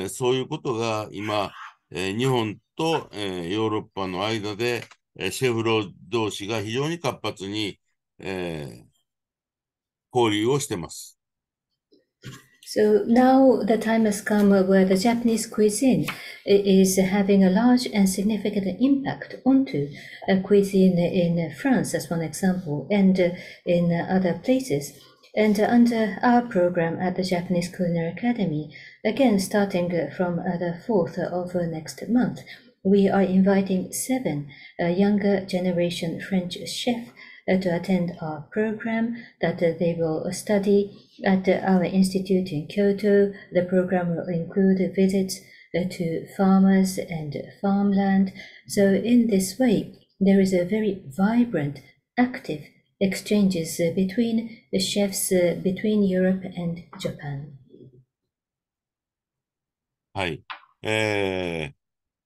Speaker 3: そういうことが今、日本と、ヨーロッパの間で、シェフ同士が非常に活発に、交流をしています。
Speaker 2: So now the time has come where the Japanese cuisine is having a large and significant impact onto cuisine in France, as one example, and in other places. And under our program at the Japanese Culinary Academy, again starting from the 4th of next month, we are inviting 7 younger generation French chefs to attend our program, that they will study at our institute in Kyoto. The program will include visits to farmers and farmland. So in this way, there is a very vibrant, active exchanges between the chefs between Europe and Japan.
Speaker 3: はい。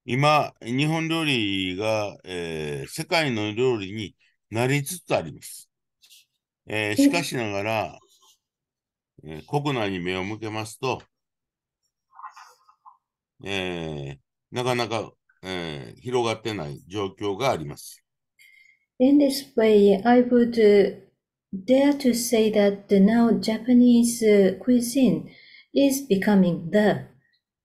Speaker 3: 今、日本料理が、世界の料理になりつつあります。しかしながら、国内に目を向けますと、なかなか、広がってない状況があります。
Speaker 2: In this way, I would dare to say that now Japanese cuisine is becoming the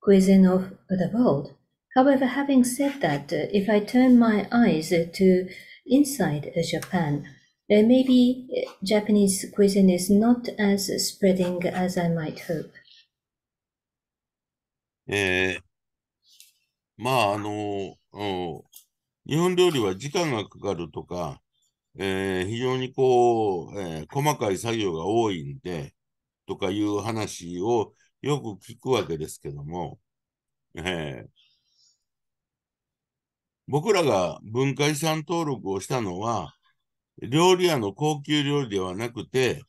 Speaker 2: cuisine of the world. However, having said that, if I turn my eyes to inside Japan, maybe Japanese cuisine is not as spreading as I might hope.
Speaker 3: まあ、日本料理は時間がかかるとか、非常に細かい作業が多いんで、とかいう話をよく聞くわけですけども、僕らが文化遺産登録をしたのは、料理屋の高級料理ではなくて、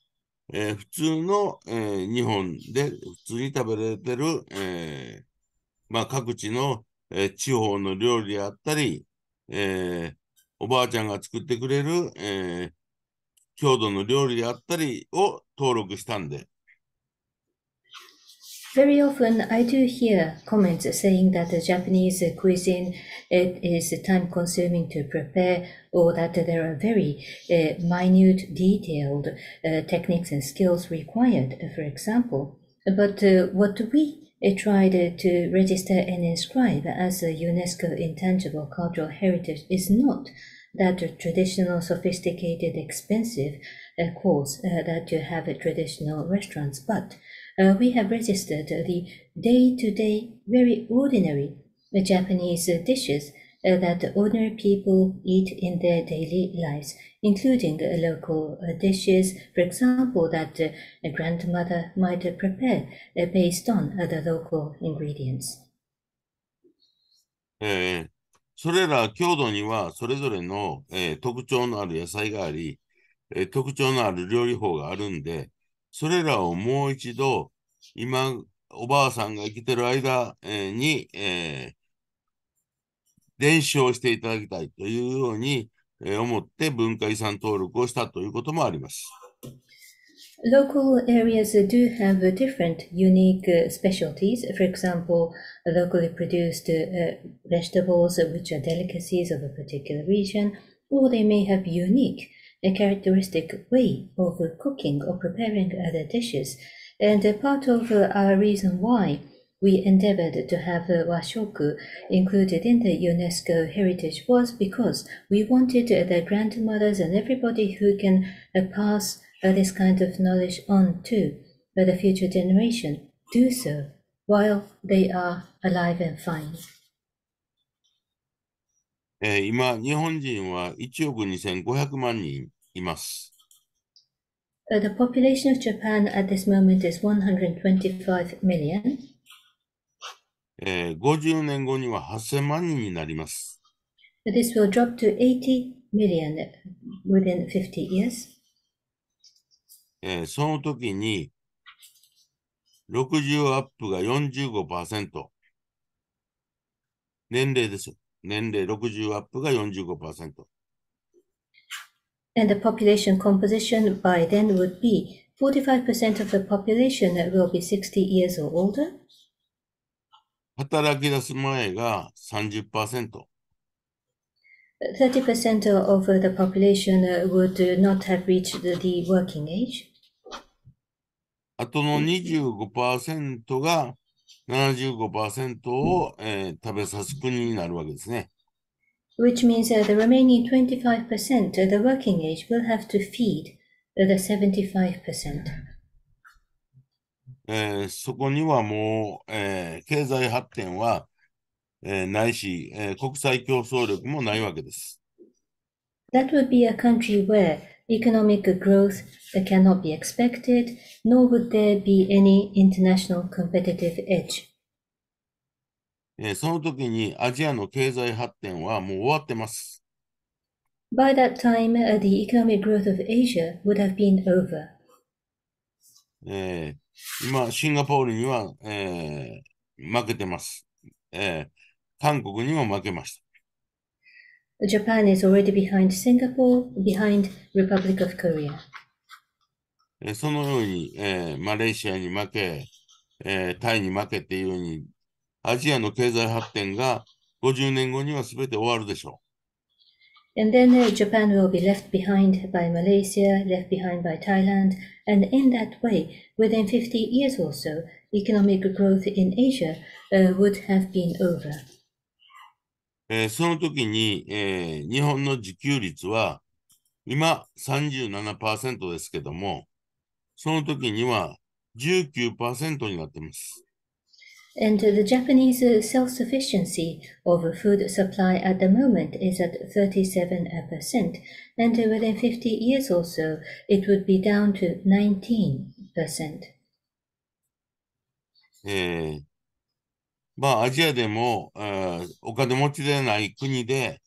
Speaker 3: 普通の、日本で普通に食べられてる、まあ、各地の、地方の料理であったり、おばあちゃんが作ってくれる、郷土の料理であったりを登録したんで。
Speaker 2: Very often I do hear comments saying that the Japanese cuisine is time consuming to prepare, or that there are very minute, detailed techniques and skills required, for example. But what we tried to register and inscribe as a UNESCO Intangible Cultural Heritage is not that traditional, sophisticated, expensive course that you have at traditional restaurants, but we have registered the day-to-day, very ordinary Japanese dishes that ordinary people eat in their daily lives, including local dishes, for example, that a grandmother might prepare based on the local ingredients.
Speaker 3: それら郷土にはそれぞれの、特徴のある野菜があり、特徴のある料理法があるんで、それらをもう一度、今、おばあさんが生きてる間、に、伝承していただきたいというように、思って文化遺産登録をしたということもあります。
Speaker 2: Local areas do have different unique specialties. For example, locally produced vegetables which are delicacies of a particular region, or they may have unique characteristic way of cooking or preparing other dishes. And part of our reason why we endeavored to have Washoku included in the UNESCO heritage was because we wanted the grandmothers and everybody who can pass this kind of knowledge on to the future generation do so while they are alive and fine.
Speaker 3: 今、日本人は1億2500万人います。
Speaker 2: The population of Japan at this moment is 125 million.
Speaker 3: 50年後には8000万人になります。
Speaker 2: This will drop to 80 million within 50 years.
Speaker 3: その時に、60アップが 45%。年齢です。年齢60アップが 45%。And
Speaker 2: the population composition by then would be 45% of the population will be 60 years or older.
Speaker 3: 働き出す前が 30%。30%
Speaker 2: of the population would not have reached the working age.
Speaker 3: あとの 25% が 75% を、食べさす国になるわけですね。
Speaker 2: Which means the remaining 25%, the working age, will have to feed the 75%.
Speaker 3: そこにはもう、経済発展は、ないし、国際競争力もないわけです。
Speaker 2: That would be a country where economic growth cannot be expected, nor would there be any international competitive edge.
Speaker 3: その時にアジアの経済発展はもう終わってます。
Speaker 2: By that time, the economic growth of Asia would have been over.
Speaker 3: 今、シンガポールには、負けてます。韓国にも負けました。
Speaker 2: Japan is already behind Singapore, behind Republic of Korea.
Speaker 3: そのように、マレーシアに負け、タイに負けっていうように、アジアの経済発展が50年後には全て終わるでしょ
Speaker 2: う。And then Japan will be left behind by Malaysia, left behind by Thailand, and in that way, within 50 years or so, economic growth in Asia would have been over.
Speaker 3: その時に、日本の自給率は今 37% ですけども、その時には 19% になっています。
Speaker 2: And the Japanese self-sufficiency of food supply at the moment is at 37%, and within 50 years or so, it would be down to 19%.
Speaker 3: まあ、アジアでも、お金持ちでない国で、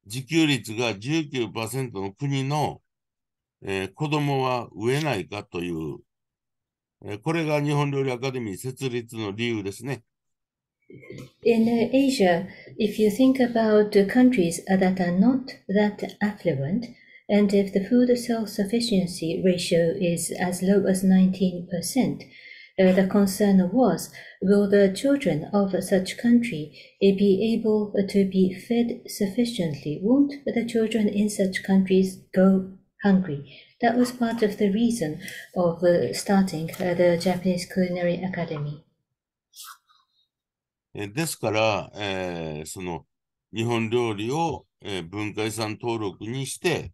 Speaker 3: 自給率が 19% の国の、子供は飢えないかという、これが日本料理アカデミー設立の理由ですね。
Speaker 2: In Asia, if you think about countries that are not that affluent, and if the food self-sufficiency ratio is as low as 19%, the concern was, will the children of such country be able to be fed sufficiently? Won't the children in such countries go hungry? That was part of the reason of starting the Japanese Culinary Academy.
Speaker 3: ですから、その日本料理を、文化遺産登録にして、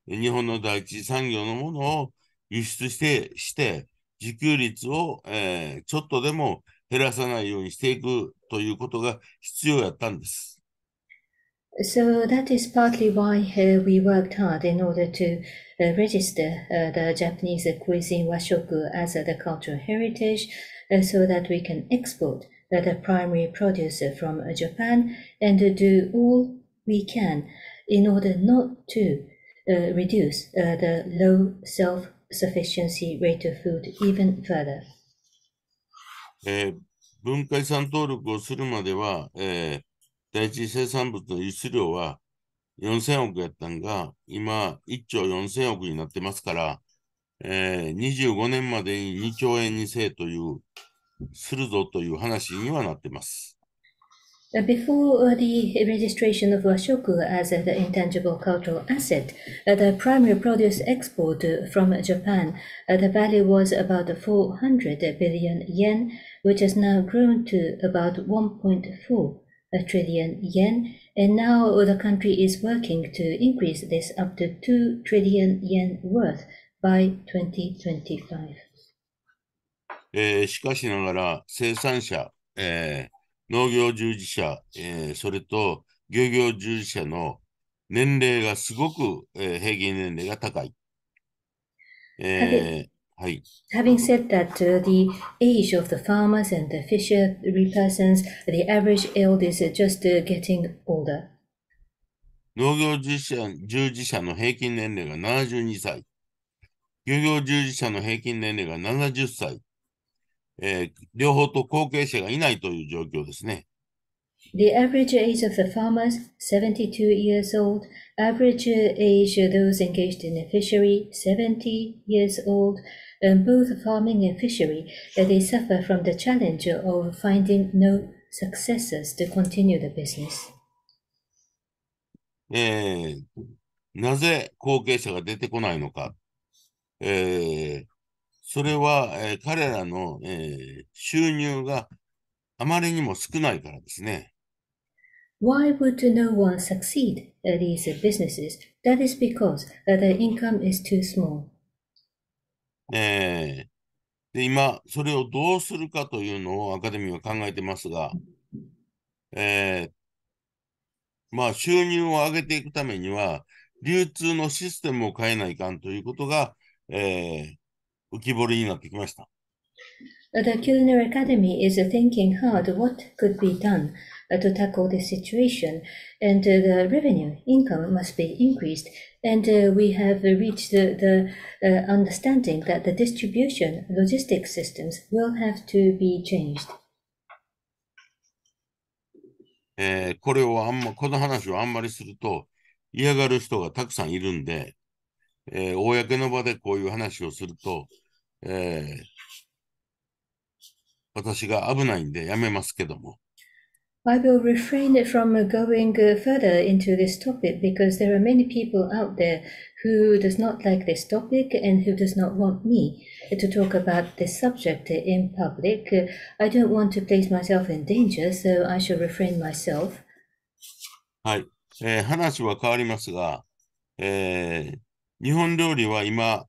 Speaker 3: 日本の第一次産業のものを輸出して、自給率を、ちょっとでも減らさないようにしていくということが必要やったんです。
Speaker 2: So that is partly why we worked hard in order to register the Japanese cuisine Washoku as the cultural heritage so that we can export the primary produce from Japan and do all we can in order not to reduce the low self-sufficiency rate of food even further.
Speaker 3: 文化遺産登録をするまでは、第一生産物の輸出量は4000億やったんが、今1兆4000億になってますから、25年までに2兆円にせえという、するぞという話にはなってます。
Speaker 2: Before the registration of Washoku as the intangible cultural asset, the primary produce export from Japan, the value was about 400 billion yen, which has now grown to about 1.4 trillion yen, and now the country is working to increase this up to 2 trillion yen worth by 2025.
Speaker 3: しかしながら生産者、農業従事者、それと漁業従事者の年齢がすごく、平均年齢が高い。はい。
Speaker 2: Having said that, the age of the farmers and the fishery persons, the average age is just getting older.
Speaker 3: 農業従事者の平均年齢が72歳。漁業従事者の平均年齢が70歳。両方と後継者がいないという状況ですね。
Speaker 2: The average age of the farmers, 72 years old. Average age those engaged in a fishery, 70 years old. Both farming and fishery, they suffer from the challenge of finding no successors to continue the business.
Speaker 3: なぜ後継者が出てこないのか。それは、彼らの、収入があまりにも少ないからですね。
Speaker 2: Why would no one succeed at these businesses? That is because the income is too small.
Speaker 3: で、今、それをどうするかというのをアカデミーは考えてますが、まあ、収入を上げていくためには、流通のシステムを変えないかんということが、浮き彫りになってきました。
Speaker 2: The Culinary Academy is thinking hard what could be done to tackle this situation, and the revenue income must be increased. And we have reached the understanding that the distribution logistics systems will have to be changed.
Speaker 3: この話をあんまりすると嫌がる人がたくさんいるんで、公の場でこういう話をすると、私が危ないんでやめますけども。
Speaker 2: I will refrain from going further into this topic because there are many people out there who does not like this topic and who does not want me to talk about this subject in public. I don't want to place myself in danger, so I shall refrain myself.
Speaker 3: はい。話は変わりますが、日本料理は今、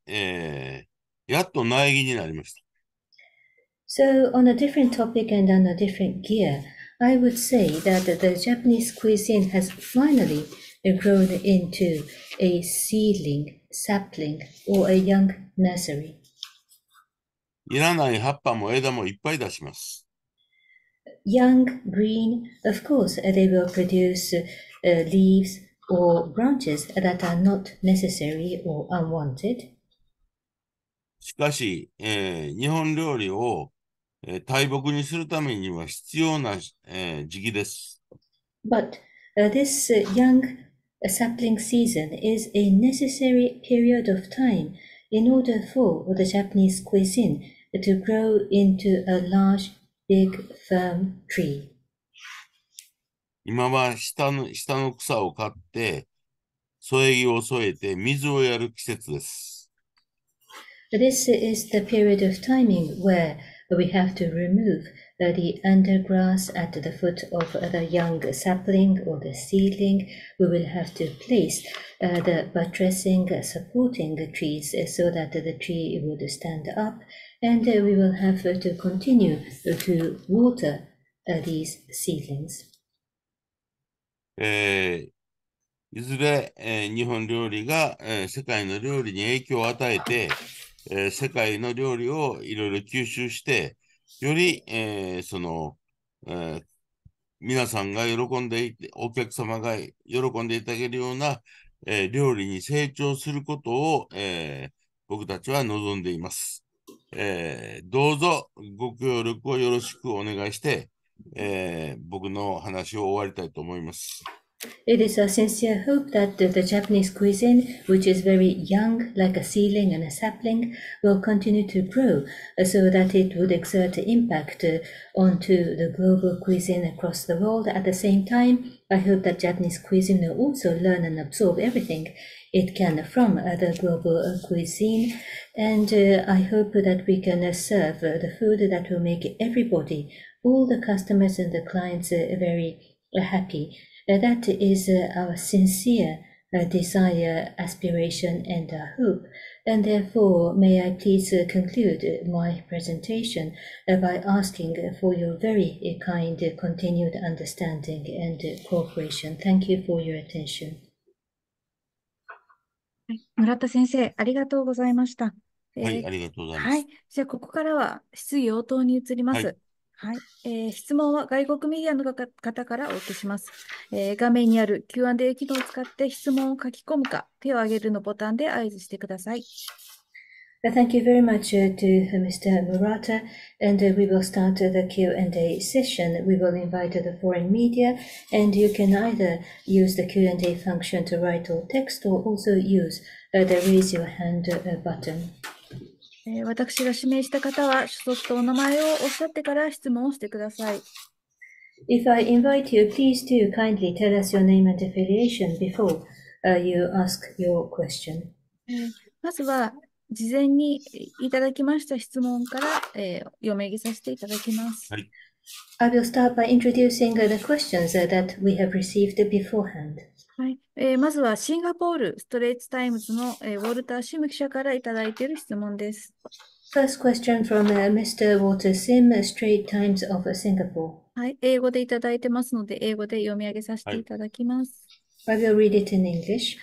Speaker 3: やっと苗木になりました。
Speaker 2: So, on a different topic and on a different gear, I would say that the Japanese cuisine has finally grown into a seedling, sapling, or a young nursery.
Speaker 3: いらない葉っぱも枝もいっぱい出します。
Speaker 2: Young, green, of course, they will produce leaves or branches that are not necessary or unwanted.
Speaker 3: しかし、日本料理を、大木にするためには必要な、時期です。
Speaker 2: But this young sapling season is a necessary period of time in order for the Japanese cuisine to grow into a large, big, firm tree.
Speaker 3: 今は下の草を刈って、添え木を添えて水をやる季節です。
Speaker 2: This is the period of timing where we have to remove the undergrass at the foot of the young sapling or the seedling. We will have to place the buttressing, supporting the trees so that the tree would stand up. and we will have to continue to water these seedlings.
Speaker 3: いずれ、日本料理が、世界の料理に影響を与えて、世界の料理をいろいろ吸収して、より、皆さんが喜んでいて、お客様が喜んでいただけるような、料理に成長することを、僕たちは望んでいます。どうぞご協力をよろしくお願いして、僕の話を終わりたいと思います。
Speaker 2: It is our sincere hope that the Japanese cuisine, which is very young, like a seedling and a sapling, will continue to grow so that it would exert impact onto the global cuisine across the world. At the same time, I hope that Japanese cuisine will also learn and absorb everything it can from the global cuisine. And I hope that we can serve the food that will make everybody, all the customers and the clients, very happy. That is our sincere desire, aspiration, and hope. And therefore, may I please conclude my presentation by asking for your very kind continued understanding and cooperation. Thank you for your attention.
Speaker 1: 村田先生、ありがとうございました。
Speaker 3: はい、ありがとうございま
Speaker 1: はい。
Speaker 3: す。
Speaker 1: じゃあ、ここからは質疑応答に移りま
Speaker 3: はい。
Speaker 1: す。はい。質問は外国メディアの方からお受けします。画面にある Q&A 機能を使って質問を書き込むか、手を挙げるのボタンで合図してください。
Speaker 2: Thank you very much to Mr. Murata, and we will start the Q&A session. We will invite the foreign media, and you can either use the Q&A function to write all text or also use the raise your hand button.
Speaker 1: 私が指名した方は、所属とお名前をおっしゃってから質問をしてください。
Speaker 2: If I invite you, please do kindly tell us your name and affiliation before you ask your question.
Speaker 1: まずは、事前にいただきました質問から、読み上げさせていただきます。
Speaker 3: はい。
Speaker 2: I will start by introducing the questions that we have received beforehand.
Speaker 1: はい。まずはシンガポールストレイツタイムズの、ウォルター・シム記者からいただいている質問です。
Speaker 2: First question from Mr. Walter Sim, Straits Times of Singapore.
Speaker 1: はい。英語でいただいてますので、英語で読み上げさせていただきます。
Speaker 2: I will read it in English.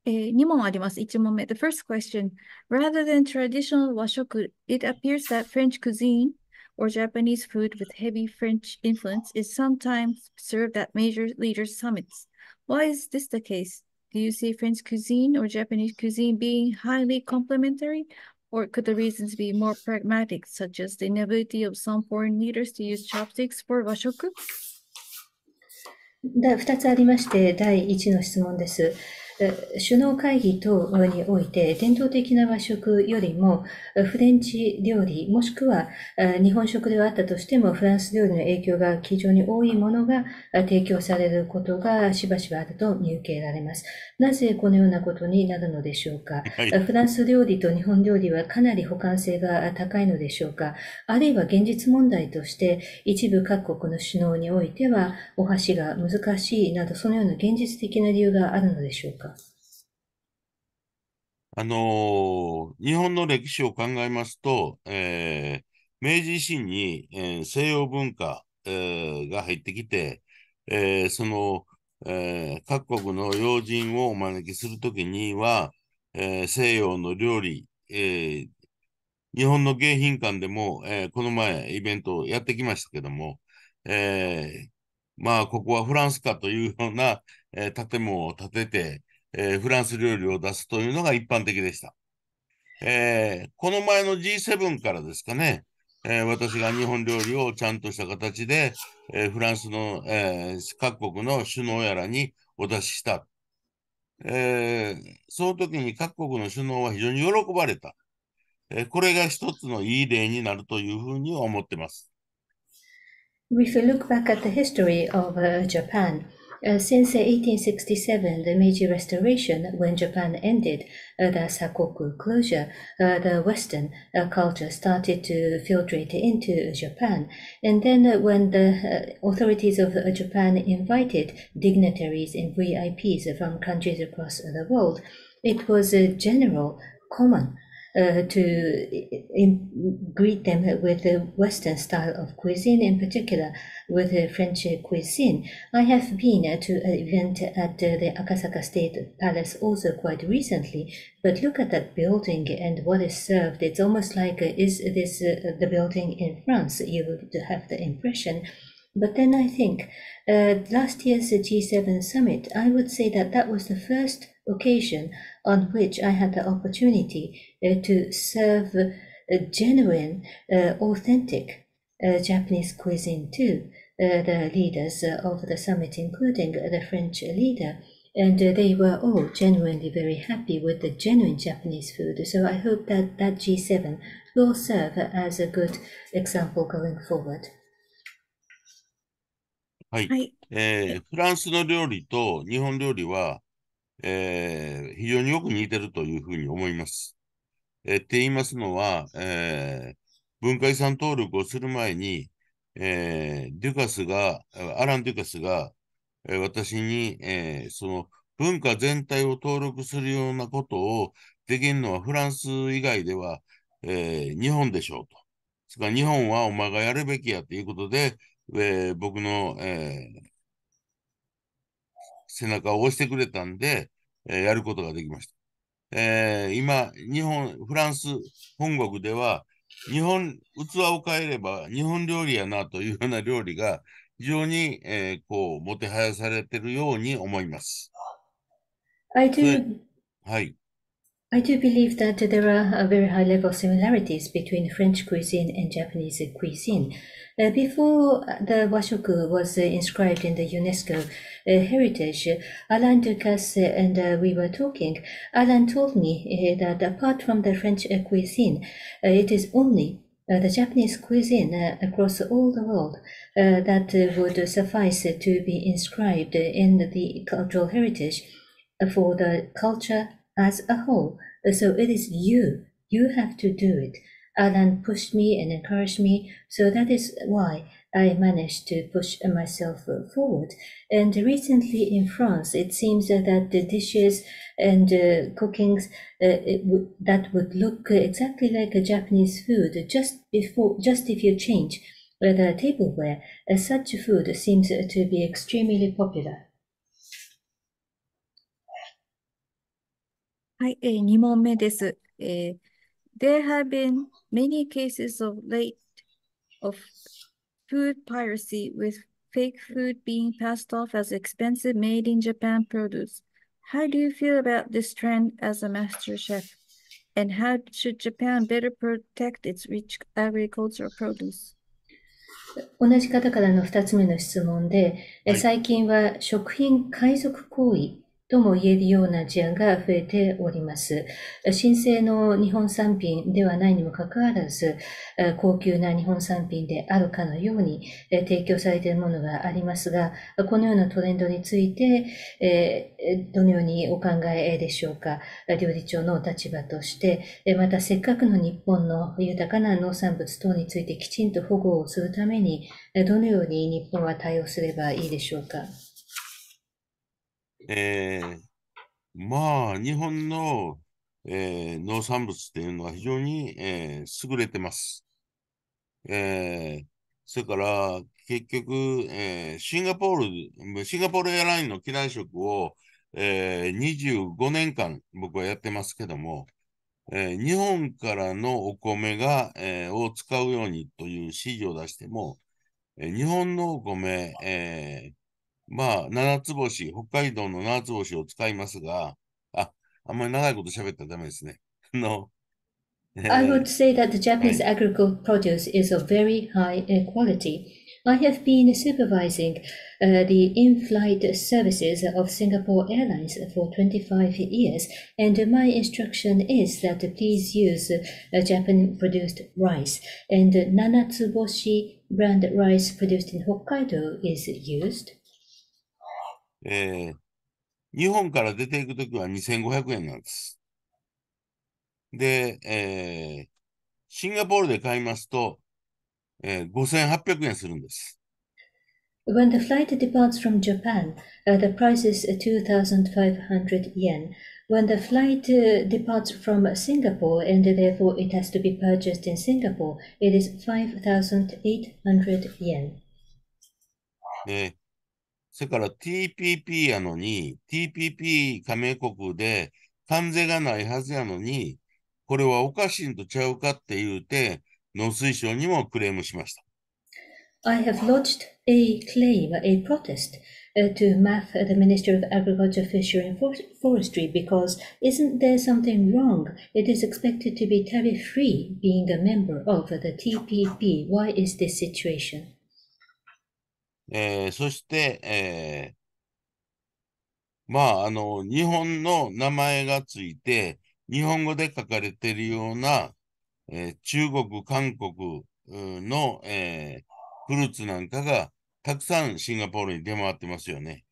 Speaker 1: 2問あります。1問目。The first question. Rather than traditional washoku, it appears that French cuisine or Japanese food with heavy French influence is sometimes served at major leaders' summits. Why is this the case? Do you see French cuisine or Japanese cuisine being highly complementary? Or could the reasons be more pragmatic, such as the inability of some foreign leaders to use chopsticks for washoku?
Speaker 2: 2つありまして、第1の質問です。首脳会議等において伝統的な和食よりもフレンチ料理もしくは日本食ではあったとしてもフランス料理の影響が非常に多いものが提供されることがしばしばあると見受けられます。なぜこのようなことになるのでしょうか。
Speaker 3: はい。
Speaker 2: フランス料理と日本料理はかなり補完性が高いのでしょうか。あるいは現実問題として一部各国の首脳においてはお箸が難しいなどそのような現実的な理由があるのでしょうか。
Speaker 3: 日本の歴史を考えますと、明治維新に、西洋文化、が入ってきて、各国の要人をお招きするときには、西洋の料理、日本の迎賓館でも、この前イベントをやってきましたけども、まあ、ここはフランスかというような、建物を建てて、フランス料理を出すというのが一般的でした。この前の G7 からですかね、私が日本料理をちゃんとした形で、フランスの、各国の首脳やらにお出しした。その時に各国の首脳は非常に喜ばれた。これが一つのいい例になるというふうに思ってます。
Speaker 2: If we look back at the history of Japan, since 1867, the Meiji Restoration, when Japan ended the Sakoku closure, the Western culture started to filtrate into Japan. And then when the authorities of Japan invited dignitaries and VIPs from countries across the world, it was a general, common greet them with the Western style of cuisine, in particular with French cuisine. I have been to an event at the Akasaka State Palace also quite recently, but look at that building and what is served. It's almost like, is this the building in France? You would have the impression. But then I think last year's G7 summit, I would say that that was the first occasion on which I had the opportunity to serve genuine, authentic Japanese cuisine to the leaders of the summit, including the French leader. And they were all genuinely very happy with the genuine Japanese food. So I hope that that G7 will serve as a good example going forward.
Speaker 3: はい。
Speaker 1: はい。
Speaker 3: フランスの料理と日本料理は、非常によく似てるというふうに思います。って言いますのは、文化遺産登録をする前に、アラン・デュカスが、私に、その文化全体を登録するようなことをできるのはフランス以外では、日本でしょうと。それから日本はお前がやるべきやということで、僕の、背中を押してくれたんで、やることができました。今、フランス本国では、器を変えれば日本料理やなというような料理が非常に、もてはやされているように思います。
Speaker 2: はい。I do believe that there are very high level similarities between French cuisine and Japanese cuisine. Before the Washoku was inscribed in the UNESCO heritage, Alain Ducasse and we were talking. Alain told me that apart from the French cuisine, it is only the Japanese cuisine across all the world that would suffice to be inscribed in the cultural heritage for the culture as a whole. So it is you. You have to do it. Alan pushed me and encouraged me. So that is why I managed to push myself forward. And recently in France, it seems that the dishes and cookings that would look exactly like a Japanese food, just if you change the tableware, such food seems to be extremely popular.
Speaker 1: はい、2問目です。There have been many cases of food piracy with fake food being passed off as expensive made in Japan produce. How do you feel about this trend as a master chef? And how should Japan better protect its rich agricultural produce?
Speaker 2: 同じ方からの2つ目の質問で、最近は食品海賊行為とも言えるような事案が増えております。新製の日本産品ではないにもかかわらず、高級な日本産品であるかのように提供されているものがありますが、このようなトレンドについて、どのようにお考えでしょうか。料理長のお立場として、またせっかくの日本の豊かな農産物等についてきちんと保護をするために、どのように日本は対応すればいいでしょうか。
Speaker 3: 日本の、農産物っていうのは非常に、優れてます。それから、結局、シンガポールエアラインの機内食を、25年間僕はやってますけども、日本からのお米を使うようにという指示を出しても、日本のお米、七つ星、北海道の七つ星を使いますが、あんまり長いこと喋ったらダメですね。
Speaker 2: I would say that the Japanese agricultural produce is of very high quality. I have been supervising the in-flight services of Singapore Airlines for 25 years, and my instruction is that please use Japan-produced rice, and Nanatsuboshi brand rice produced in Hokkaido is used.
Speaker 3: 日本から出ていくときは2500円なんです。で、シンガポールで買いますと、5800円するんです。
Speaker 2: When the flight departs from Japan, the price is 2,500 yen. when the flight departs from Singapore and therefore it has to be purchased in Singapore, it is 5,800 yen.
Speaker 3: それから TPP やのに、TPP 加盟国で関税がないはずやのに、これはおかしいんとちゃうかって言うて、農水省にもクレームしました。
Speaker 2: I have lodged a claim, a protest, to MAF, the Ministry of Agriculture, Fishery and Forestry, because isn't there something wrong? It is expected to be tariff-free being a member of the TPP. Why is this situation?
Speaker 3: そして、日本の名前がついて、日本語で書かれているような、中国、韓国の、フルーツなんかがたくさんシンガポールに出回ってますよね。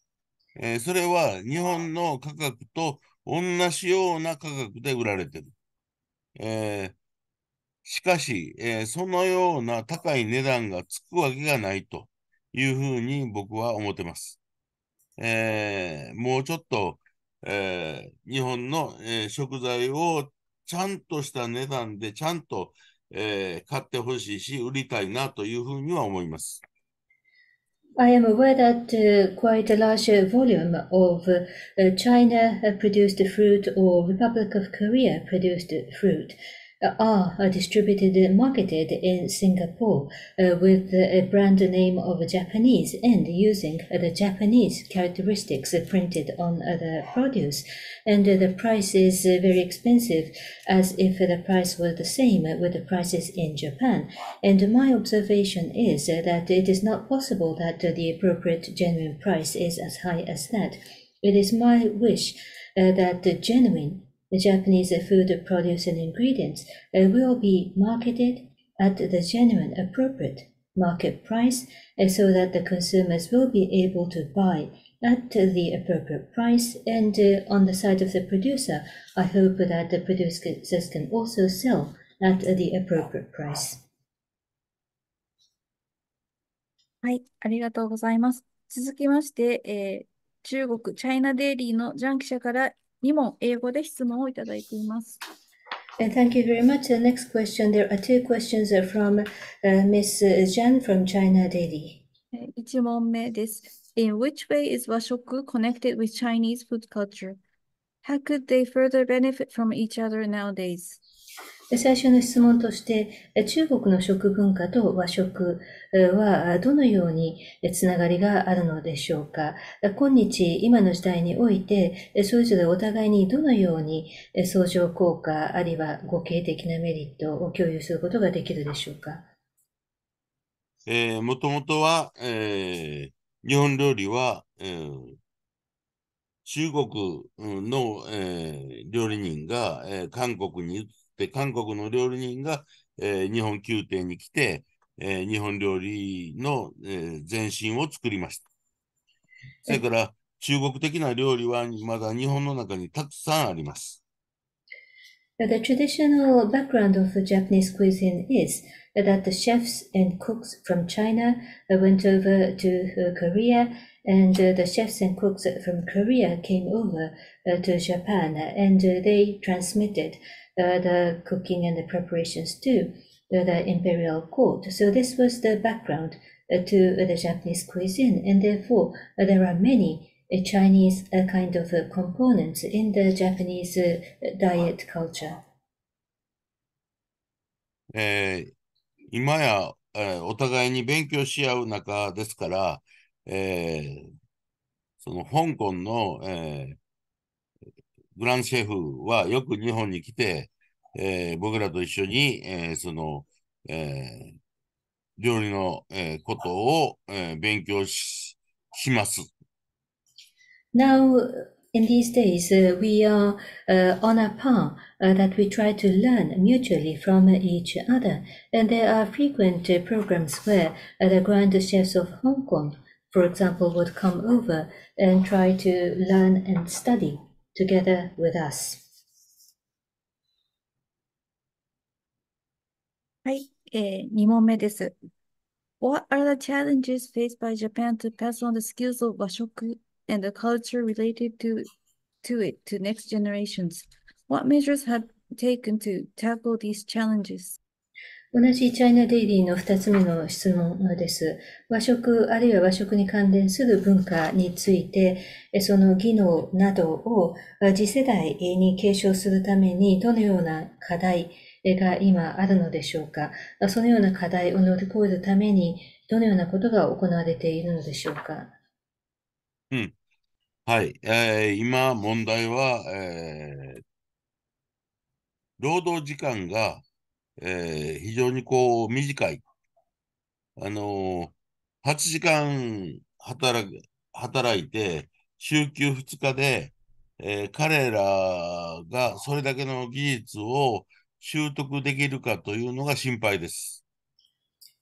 Speaker 3: それは日本の価格と同じような価格で売られてる。しかし、そのような高い値段がつくわけがないというふうに僕は思ってます。もうちょっと、日本の、食材をちゃんとした値段でちゃんと、買ってほしいし、売りたいなというふうには思います。
Speaker 2: I am aware that quite a large volume of China-produced fruit or Republic of Korea-produced fruit are distributed and marketed in Singapore with a brand name of Japanese and using the Japanese characteristics printed on the produce. And the price is very expensive, as if the price were the same with the prices in Japan. And my observation is that it is not possible that the appropriate genuine price is as high as that. It is my wish that the genuine Japanese food produce and ingredients will be marketed at the genuine appropriate market price so that the consumers will be able to buy at the appropriate price. And on the side of the producer, I hope that the producers can also sell at the appropriate price.
Speaker 1: はい、ありがとうございます。続きまして、中国チャイナデイリーのジャン記者から2問英語で質問をいただいています。
Speaker 2: And thank you very much. The next question, there are two questions from Ms. Zhang from China Daily.
Speaker 1: 1問目です。In which way is Washoku connected with Chinese food culture? How could they further benefit from each other nowadays?
Speaker 2: 最初の質問として、中国の食文化と和食はどのようにつながりがあるのでしょうか。今日、今の時代において、それぞれお互いにどのように相乗効果あるいは互恵的なメリットを共有することができるでしょうか。
Speaker 3: もともとは、日本料理は、中国の、料理人が、韓国に移って、韓国の料理人が、日本宮廷に来て、日本料理の、前身を作りました。それから中国的な料理はまだ日本の中にたくさんあります。
Speaker 2: The traditional background of Japanese cuisine is that the chefs and cooks from China went over to Korea, and the chefs and cooks from Korea came over to Japan, and they transmitted the cooking and the preparations to the imperial court. So this was the background to the Japanese cuisine, and therefore there are many Chinese kind of components in the Japanese diet culture.
Speaker 3: 今や、お互いに勉強し合う中ですから、その香港の、グランシェフはよく日本に来て、僕らと一緒に、料理の、ことを、勉強します。
Speaker 2: Now, in these days, we are on a par that we try to learn mutually from each other. And there are frequent programs where the grand chefs of Hong Kong, for example, would come over and try to learn and study together with us.
Speaker 1: はい、2問目です。What are the challenges faced by Japan to pass on the skills of Washoku and the culture related to to it to next generations. What measures have taken to tackle these challenges?
Speaker 2: 同じチャイナデイリーの2つ目の質問です。和食あるいは和食に関連する文化について、その技能などを次世代に継承するためにどのような課題が今あるのでしょうか。そのような課題を乗り越えるためにどのようなことが行われているのでしょうか。
Speaker 3: はい。今、問題は、労働時間が、非常に短い。8時間働いて、週休2日で、彼らがそれだけの技術を習得できるかというのが心配です。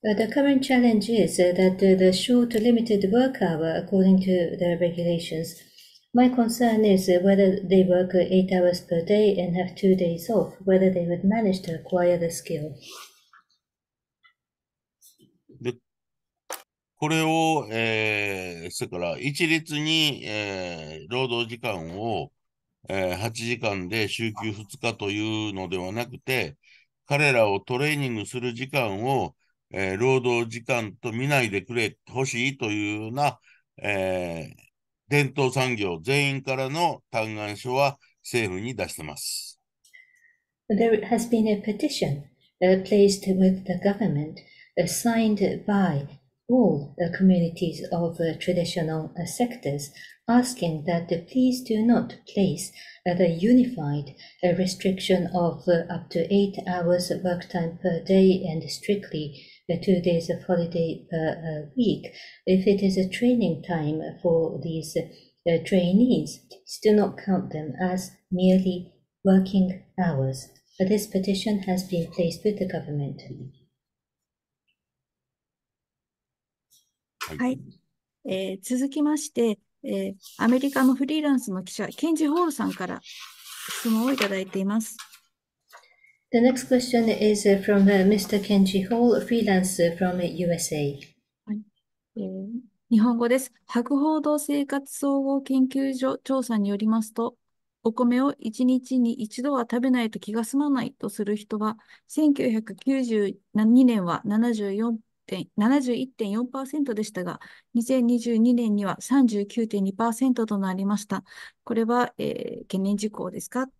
Speaker 2: The current challenge is that the short limited work hour according to the regulations. My concern is whether they work 8 hours per day and have 2 days off, whether they would manage to acquire the skill.
Speaker 3: で、これを、それから一律に、労働時間を、8時間で週休2日というのではなくて、彼らをトレーニングする時間を、労働時間と見ないでほしいというような、伝統産業全員からの嘆願書は政府に出しています。
Speaker 2: There has been a petition placed with the government signed by all communities of traditional sectors asking that please do not place the unified restriction of up to 8 hours work time per day and strictly 2 days of holiday per week. If it is a training time for these trainees, please do not count them as merely working hours. This petition has been placed with the government.
Speaker 1: はい。続きまして、アメリカのフリーランスの記者、ケンジ・ホールさんから質問をいただいています。
Speaker 2: The next question is from Mr. Kenji Hall, freelance from USA.
Speaker 1: はい。日本語です。博報堂生活総合研究所調査によりますと、お米を1日に1度は食べないと気が済まないとする人は、1992年は71.4% でしたが、2022年には 39.2% となりました。これは、懸念事項ですか？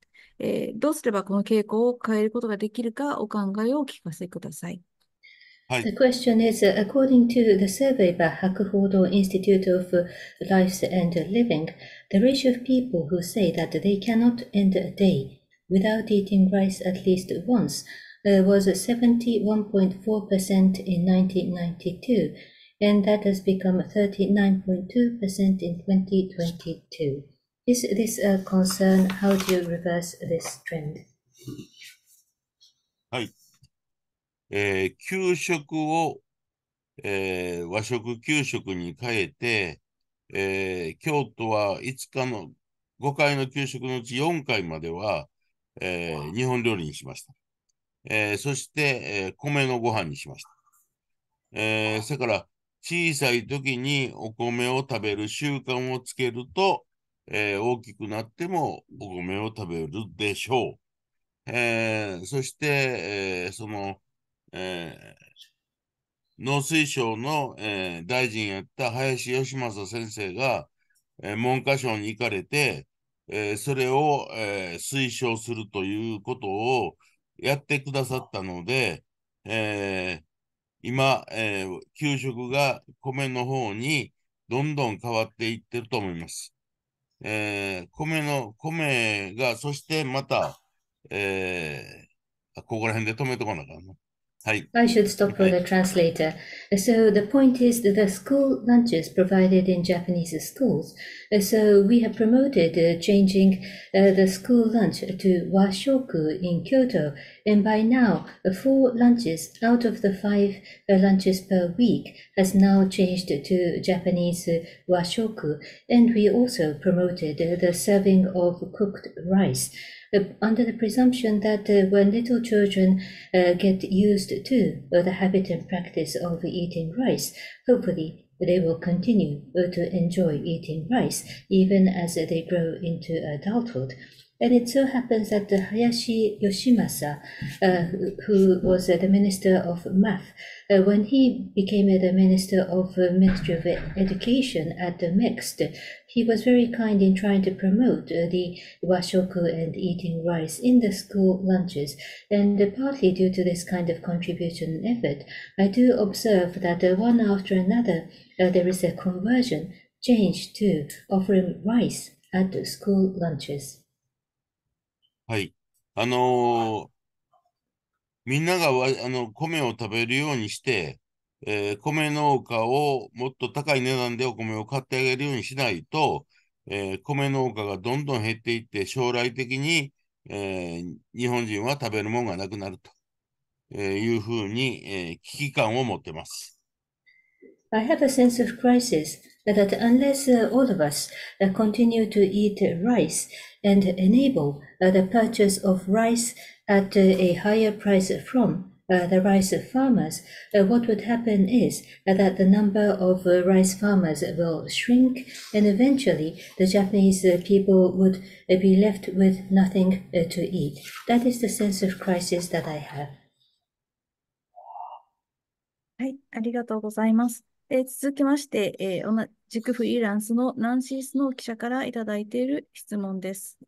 Speaker 1: どうすればこの傾向を変えることができるかお考えをお聞かせください。
Speaker 2: The question is, according to the survey by Hakuhodo Institute of Life and Living, the ratio of people who say that they cannot end a day without eating rice at least once was 71.4% in 1992, and that has become 39.2% in 2022. Is this a concern? How do you reverse this trend?
Speaker 3: はい。給食を、和食給食に変えて、京都は5回の給食のうち4回までは、日本料理にしました。そして、米のご飯にしました。それから小さい時にお米を食べる習慣をつけると、大きくなってもお米を食べるでしょう。そして、農水省の、大臣やった林芳正先生が、文科省に行かれて、それを、推奨するということをやってくださったので、今、給食が米の方にどんどん変わっていってると思います。米が、そしてまた、ここら辺で止めとかなあかんな。
Speaker 2: I should stop for the translator. So the point is that the school lunches provided in Japanese schools. So we have promoted changing the school lunch to Washoku in Kyoto. And by now, 4 lunches out of the 5 lunches per week has now changed to Japanese Washoku. And we also promoted the serving of cooked rice. Under the presumption that when little children get used to the habit and practice of eating rice, hopefully they will continue to enjoy eating rice even as they grow into adulthood. And it so happens that Hayashi Yoshimasa, who was the Minister of Math, when he became the Minister of Ministry of Education at the MEXT, he was very kind in trying to promote the washoku and eating rice in the school lunches. And partly due to this kind of contribution and effort, I do observe that one after another, there is a conversion, change to offering rice at school lunches.
Speaker 3: はい。みんなが米を食べるようにして、米農家をもっと高い値段でお米を買ってあげるようにしないと、米農家がどんどん減っていって、将来的に、日本人は食べるものがなくなるというふうに、危機感を持ってます。
Speaker 2: I have a sense of crisis that unless all of us continue to eat rice and enable the purchase of rice at a higher price from the rice farmers, what would happen is that the number of rice farmers will shrink, and eventually the Japanese people would be left with nothing to eat. That is the sense of crisis that I have.
Speaker 1: はい、ありがとうございます。続きまして、同じくフリーランスのナンシー・スノー記者からいただいている質問です。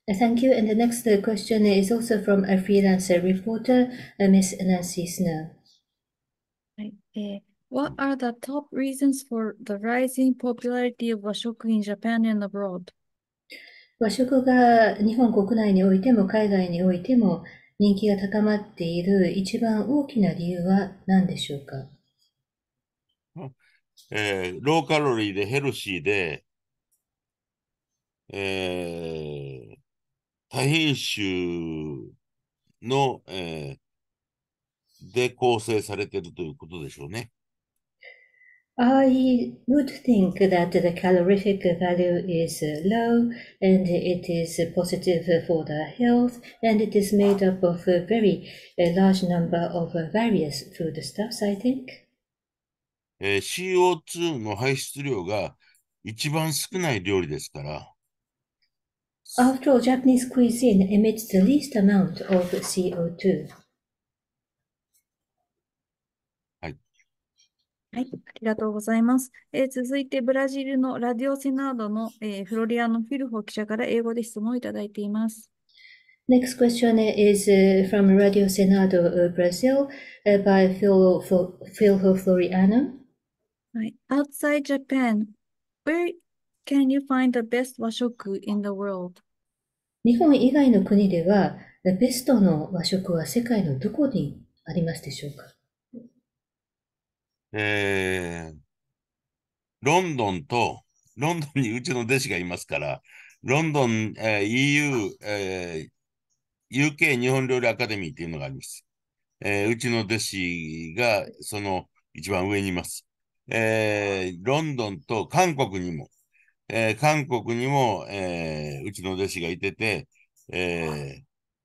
Speaker 2: Thank you. And the next question is also from a freelance reporter, Miss Nancy Snow.
Speaker 1: はい、What are the top reasons for the rising popularity of Washoku in Japan and abroad?
Speaker 2: 和食が日本国内においても海外においても人気が高まっている一番大きな理由は何でしょうか？
Speaker 3: ローカロリーでヘルシーで、多品種の、で構成されているということでしょうね。
Speaker 2: I would think that the calorific value is low and it is positive for the health, and it is made up of a very large number of various foodstuffs, I think.
Speaker 3: CO2 の排出量が一番少ない料理ですから。
Speaker 2: After all, Japanese cuisine emits the least amount of CO2.
Speaker 1: はい、ありがとうございます。続いて、ブラジルのラディオセナードの、フロリアノ・フィルホ記者から英語で質問をいただいています。
Speaker 2: Next question is from Radio Senado, Brazil, by Phil Floriano.
Speaker 1: はい、Outside Japan, where can you find the best washoku in the world?
Speaker 2: 日本以外の国では、ベストの和食は世界のどこにありますでしょうか？
Speaker 3: ロンドンにうちの弟子がいますから、ロンドン、EU、UK 日本料理アカデミーっていうのがあります。うちの弟子がその一番上にいます。ロンドンと韓国にも、うちの弟子がいてて、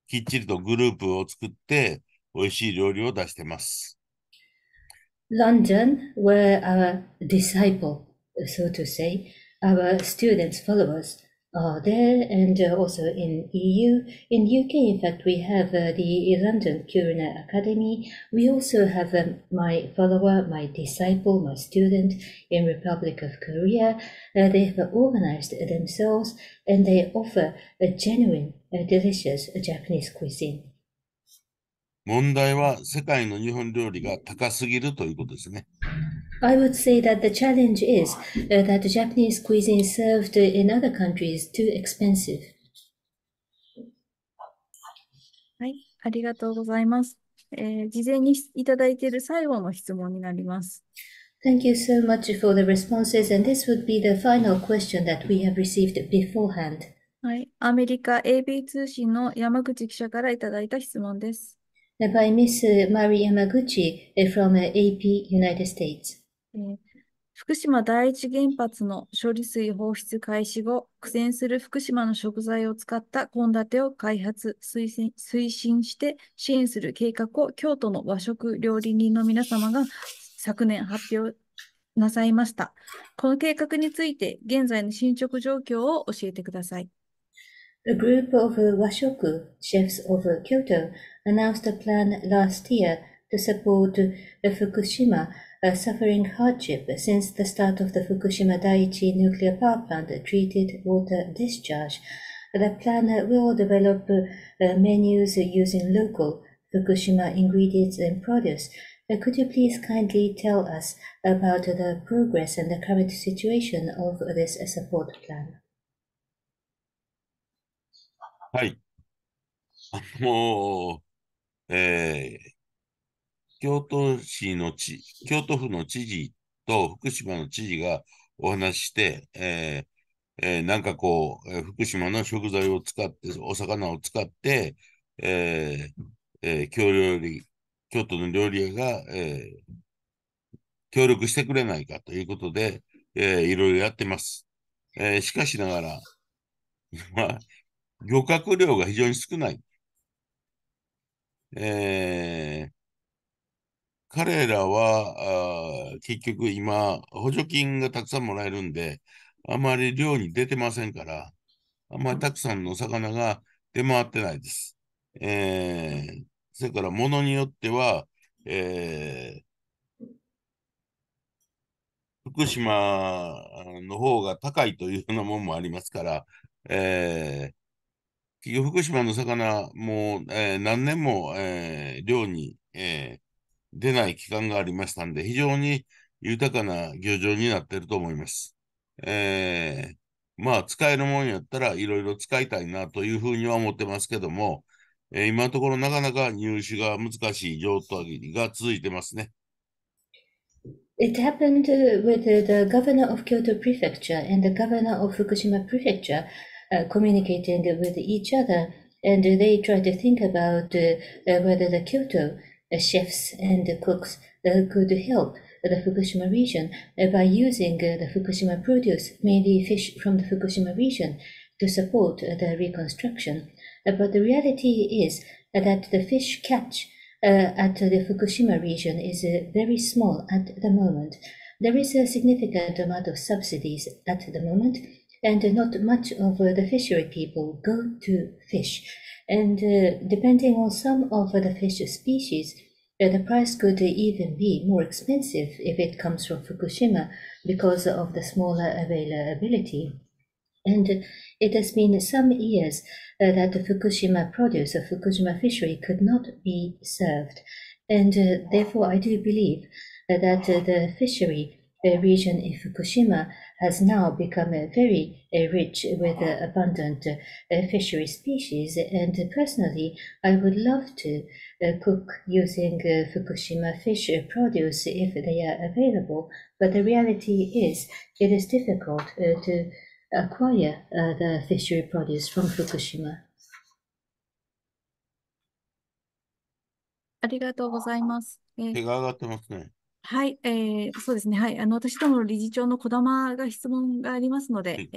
Speaker 3: きっちりとグループを作って美味しい料理を出してます。
Speaker 2: London, where our disciple, so to say, our students, followers are there, and also in EU. In UK, in fact, we have the London Culinary Academy. We also have my follower, my disciple, my student in Republic of Korea. They have organized themselves, and they offer a genuine, delicious Japanese cuisine.
Speaker 3: 問題は世界の日本料理が高すぎるということですね。
Speaker 2: I would say that the challenge is that the Japanese cuisine served in other countries is too expensive.
Speaker 1: はい、ありがとうございます。事前にいただいている最後の質問になります。
Speaker 2: Thank you so much for the responses, and this would be the final question that we have received beforehand.
Speaker 1: はい、アメリカ AB 通信の山口記者からいただいた質問です。
Speaker 2: By Miss Mari Yamaguchi from AP, United States.
Speaker 1: 福島第一原発の処理水放出開始後、苦戦する福島の食材を使った献立を開発、推進して支援する計画を京都の和食料理人の皆様が昨年発表なさいました。この計画について、現在の進捗状況を教えてください。
Speaker 2: A group of Washoku chefs of Kyoto announced a plan last year to support Fukushima, suffering hardship since the start of the Fukushima Daiichi nuclear power plant treated water discharge. The plan will develop menus using local Fukushima ingredients and produce. Could you please kindly tell us about the progress and the current situation of this support plan?
Speaker 3: はい。もう、京都府の知事と福島の知事がお話しして、なんかこう、福島の食材を使って、お魚を使って、えー京都の料理屋が、協力してくれないかということで、いろいろやってます。しかしながら、まあ、漁獲量が非常に少ない。えー彼らは、結局今、補助金がたくさんもらえるんで、あまり漁に出てませんから、あまりたくさんの魚が出回ってないです。それから物によっては、え福島の方が高いというようなもんもありますから、結局福島の魚も、何年も、漁に、出ない期間がありましたんで、非常に豊かな漁場になっていると思います。まあ、使えるもんやったらいろいろ使いたいなというふうには思ってますけども、今のところなかなか入手が難しい状態が続いてますね。
Speaker 2: It happened with the governor of Kyoto Prefecture and the governor of Fukushima Prefecture communicating with each other, and they tried to think about whether the Kyoto chefs and cooks could help the Fukushima region by using the Fukushima produce, mainly fish from the Fukushima region, to support the reconstruction. But the reality is that the fish catch at the Fukushima region is very small at the moment. There is a significant amount of subsidies at the moment, and not much of the fishery people go to fish. And depending on some of the fish species, the price could even be more expensive if it comes from Fukushima because of the smaller availability. And it has been some years that the Fukushima produce of Fukushima fishery could not be served. And therefore, I do believe that the fishery region in Fukushima has now become very rich with abundant fishery species. And personally, I would love to cook using Fukushima fish produce if they are available. But the reality is, it is difficult to acquire the fishery produce from Fukushima.
Speaker 1: ありがとうございます。
Speaker 3: 手が上がってますね。
Speaker 1: はい、そうですね。はい。私どもの理事長の児玉が質問がありますので、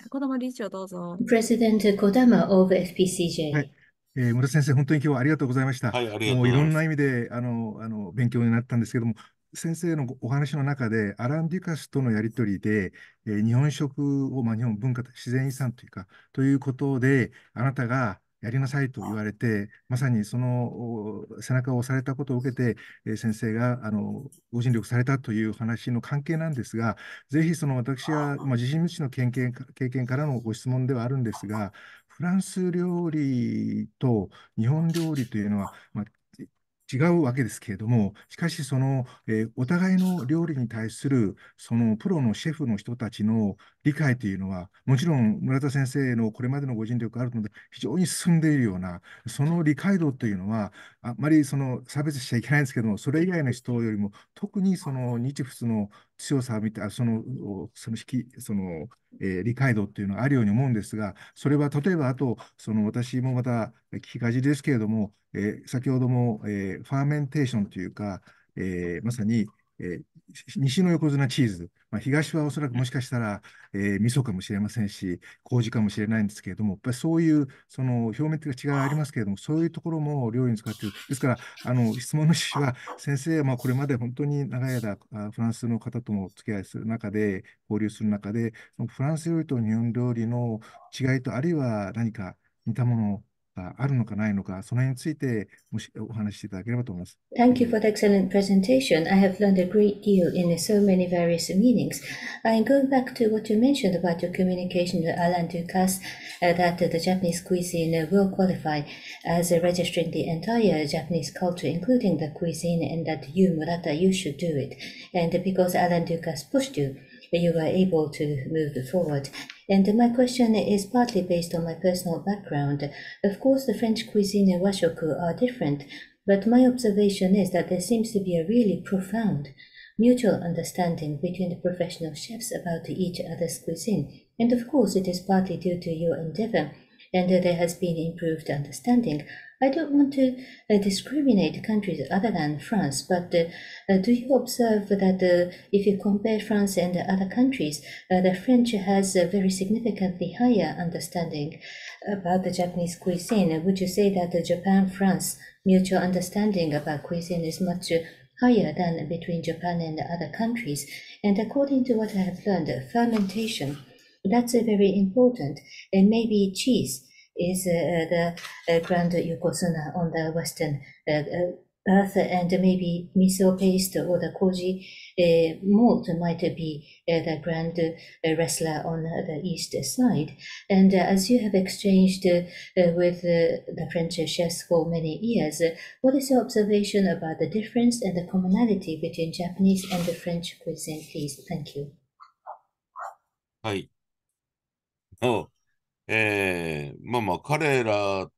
Speaker 1: 児玉理事長どうぞ。
Speaker 2: President Kodama of
Speaker 4: はい、
Speaker 2: FPCJ.
Speaker 4: 村田先生、本当に今日はありがとうございました。
Speaker 3: はい、ありがと
Speaker 4: もういろんな
Speaker 3: うございます。
Speaker 4: 意味で勉強になったんですけども、先生のお話の中で、アラン・デュカスとのやり取りで、日本食を、日本文化、自然遺産というか、ということで、あなたがやりなさいと言われて、まさにその背中を押されたことを受けて、先生がご尽力されたという話の関係なんですが、ぜひその私は、自身無知の経験からのご質問ではあるんですが、フランス料理と日本料理というのは、違うわけですけれども、しかしお互いの料理に対するそのプロのシェフの人たちの理解というのは、もちろん村田先生のこれまでのご尽力があるので、非常に進んでいるような、その理解度というのは、あまり差別しちゃいけないんですけども、それ以外の人よりも、特にその日仏の強さを見て、理解度っていうのがあるように思うんですが、それは例えば、あと、私もまた聞きかじですけれども、先ほども、ファーメンテーションというか、まさに、西の横綱チーズ、東はおそらくもしかしたら、味噌かもしれませんし、麹かもしれないんですけれども、やっぱりそういうその表面的な違いがありますけれども、そういうところも料理に使っている。ですから、質問の趣旨は、先生、これまで本当に長い間、フランスの方ともお付き合いする中で、交流する中で、そのフランス料理と日本料理の違いと、あるいは何か似たものがあるのかないのか、その辺についてもしお話ししていただければと思います。
Speaker 2: Thank you for the excellent presentation. I have learned a great deal in so many various meanings. Going back to what you mentioned about your communication with Alain Ducasse, that the Japanese cuisine will qualify as registering the entire Japanese culture, including the cuisine, and that you, Murata, you should do it. And because Alain Ducasse pushed you, you were able to move forward. And my question is partly based on my personal background. Of course, the French cuisine and Washoku are different, but my observation is that there seems to be a really profound mutual understanding between the professional chefs about each other's cuisine. And of course, it is partly due to your endeavor, and there has been improved understanding. I don't want to discriminate countries other than France, but do you observe that if you compare France and other countries, the French has a very significantly higher understanding about the Japanese cuisine? Would you say that the Japan-France mutual understanding about cuisine is much higher than between Japan and other countries? And according to what I have learned, fermentation, that's very important, and maybe cheese is the grand yokozuna on the Western earth, and maybe miso paste or the koji malt might be the grand wrestler on the east side. And as you have exchanged with the French chefs for many years, what is your observation about the difference and the commonality between Japanese and the French cuisine, please? Thank you.
Speaker 3: はい。彼ら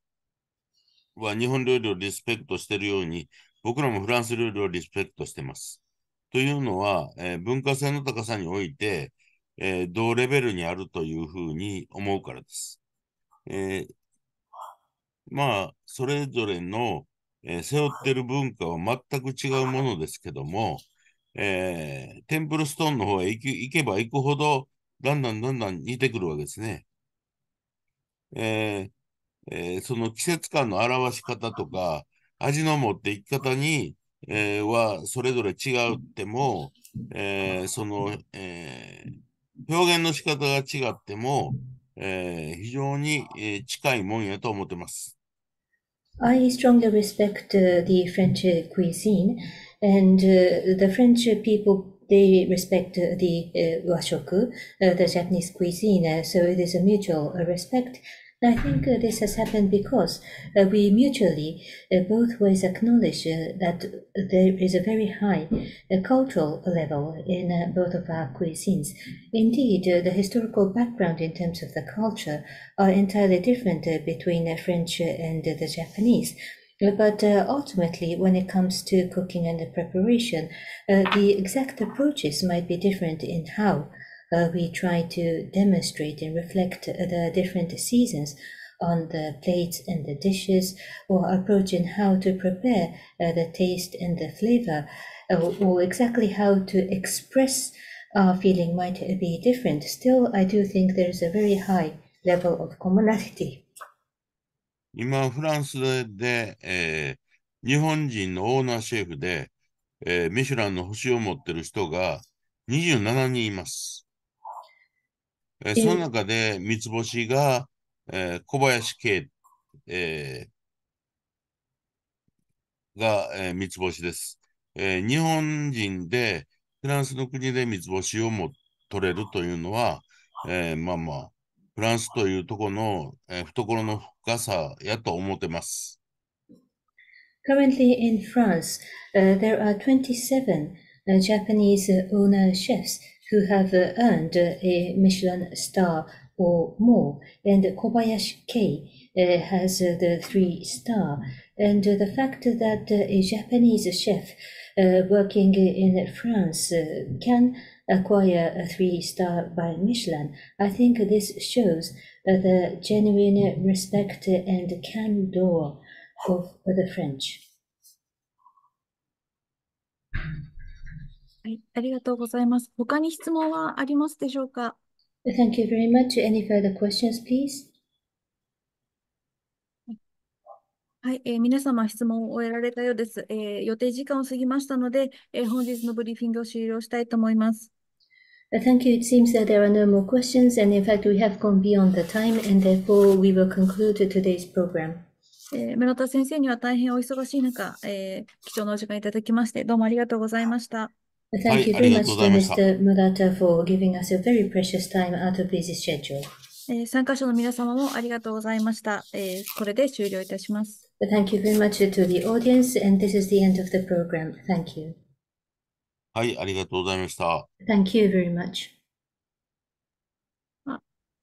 Speaker 3: は日本料理をリスペクトしているように、僕らもフランス料理をリスペクトしています。というのは、文化性の高さにおいて、同レベルにあるというふうに思うからです。それぞれの、背負っている文化は全く違うものですけども、テンプルストーンの方へ行けば行くほど、だんだん似てくるわけですね。その季節感の表し方とか、味の持っていき方に、はそれぞれ違うっても、表現の仕方が違っても、非常に、近いもんやと思ってます。
Speaker 2: I strongly respect the French cuisine, and the French people, they respect the Washoku, the Japanese cuisine, so it is a mutual respect. I think this has happened because we mutually both ways acknowledge that there is a very high cultural level in both of our cuisines. Indeed, the historical background in terms of the culture are entirely different between French and the Japanese. But ultimately, when it comes to cooking and the preparation, the exact approaches might be different in how we try to demonstrate and reflect the different seasons on the plates and the dishes, or approach in how to prepare the taste and the flavor, or exactly how to express our feeling might be different. Still, I do think there's a very high level of commonality.
Speaker 3: 今、フランスで、日本人のオーナーシェフで、ミシュランの星を持ってる人が27人います。その中で三つ星が、小林圭、が、三つ星です。日本人でフランスの国で三つ星をも取れるというのは、フランスというところの、懐の深さやと思ってます。
Speaker 2: Currently in France, there are 27 Japanese owner chefs who have earned a Michelin star or more, and Kobayashi Kei has the 3-star. And the fact that a Japanese chef working in France can acquire a 3-star by Michelin, I think this shows the genuine respect and candor of the French.
Speaker 1: はい、ありがとうございます。他に質問はありますでしょうか？
Speaker 2: Thank you very much. Any further questions, please?
Speaker 1: はい、皆様質問を終えられたようです。予定時間を過ぎましたので、本日のブリーフィングを終了したいと思います。
Speaker 2: Thank you. It seems that there are no more questions, and in fact, we have gone beyond the time, and therefore we will conclude today's program.
Speaker 1: 村田先生には大変お忙しい中、貴重なお時間いただきまして、どうもありがとうございました。
Speaker 2: Thank you very much to Mr. Murata for giving us a very precious time out of busy schedule.
Speaker 1: 参加者の皆様もありがとうございました。これで終了いたします。
Speaker 2: Thank you very much to the audience, and this is the end of the program. Thank you.
Speaker 3: はい、ありがとうございました。
Speaker 2: Thank you very much.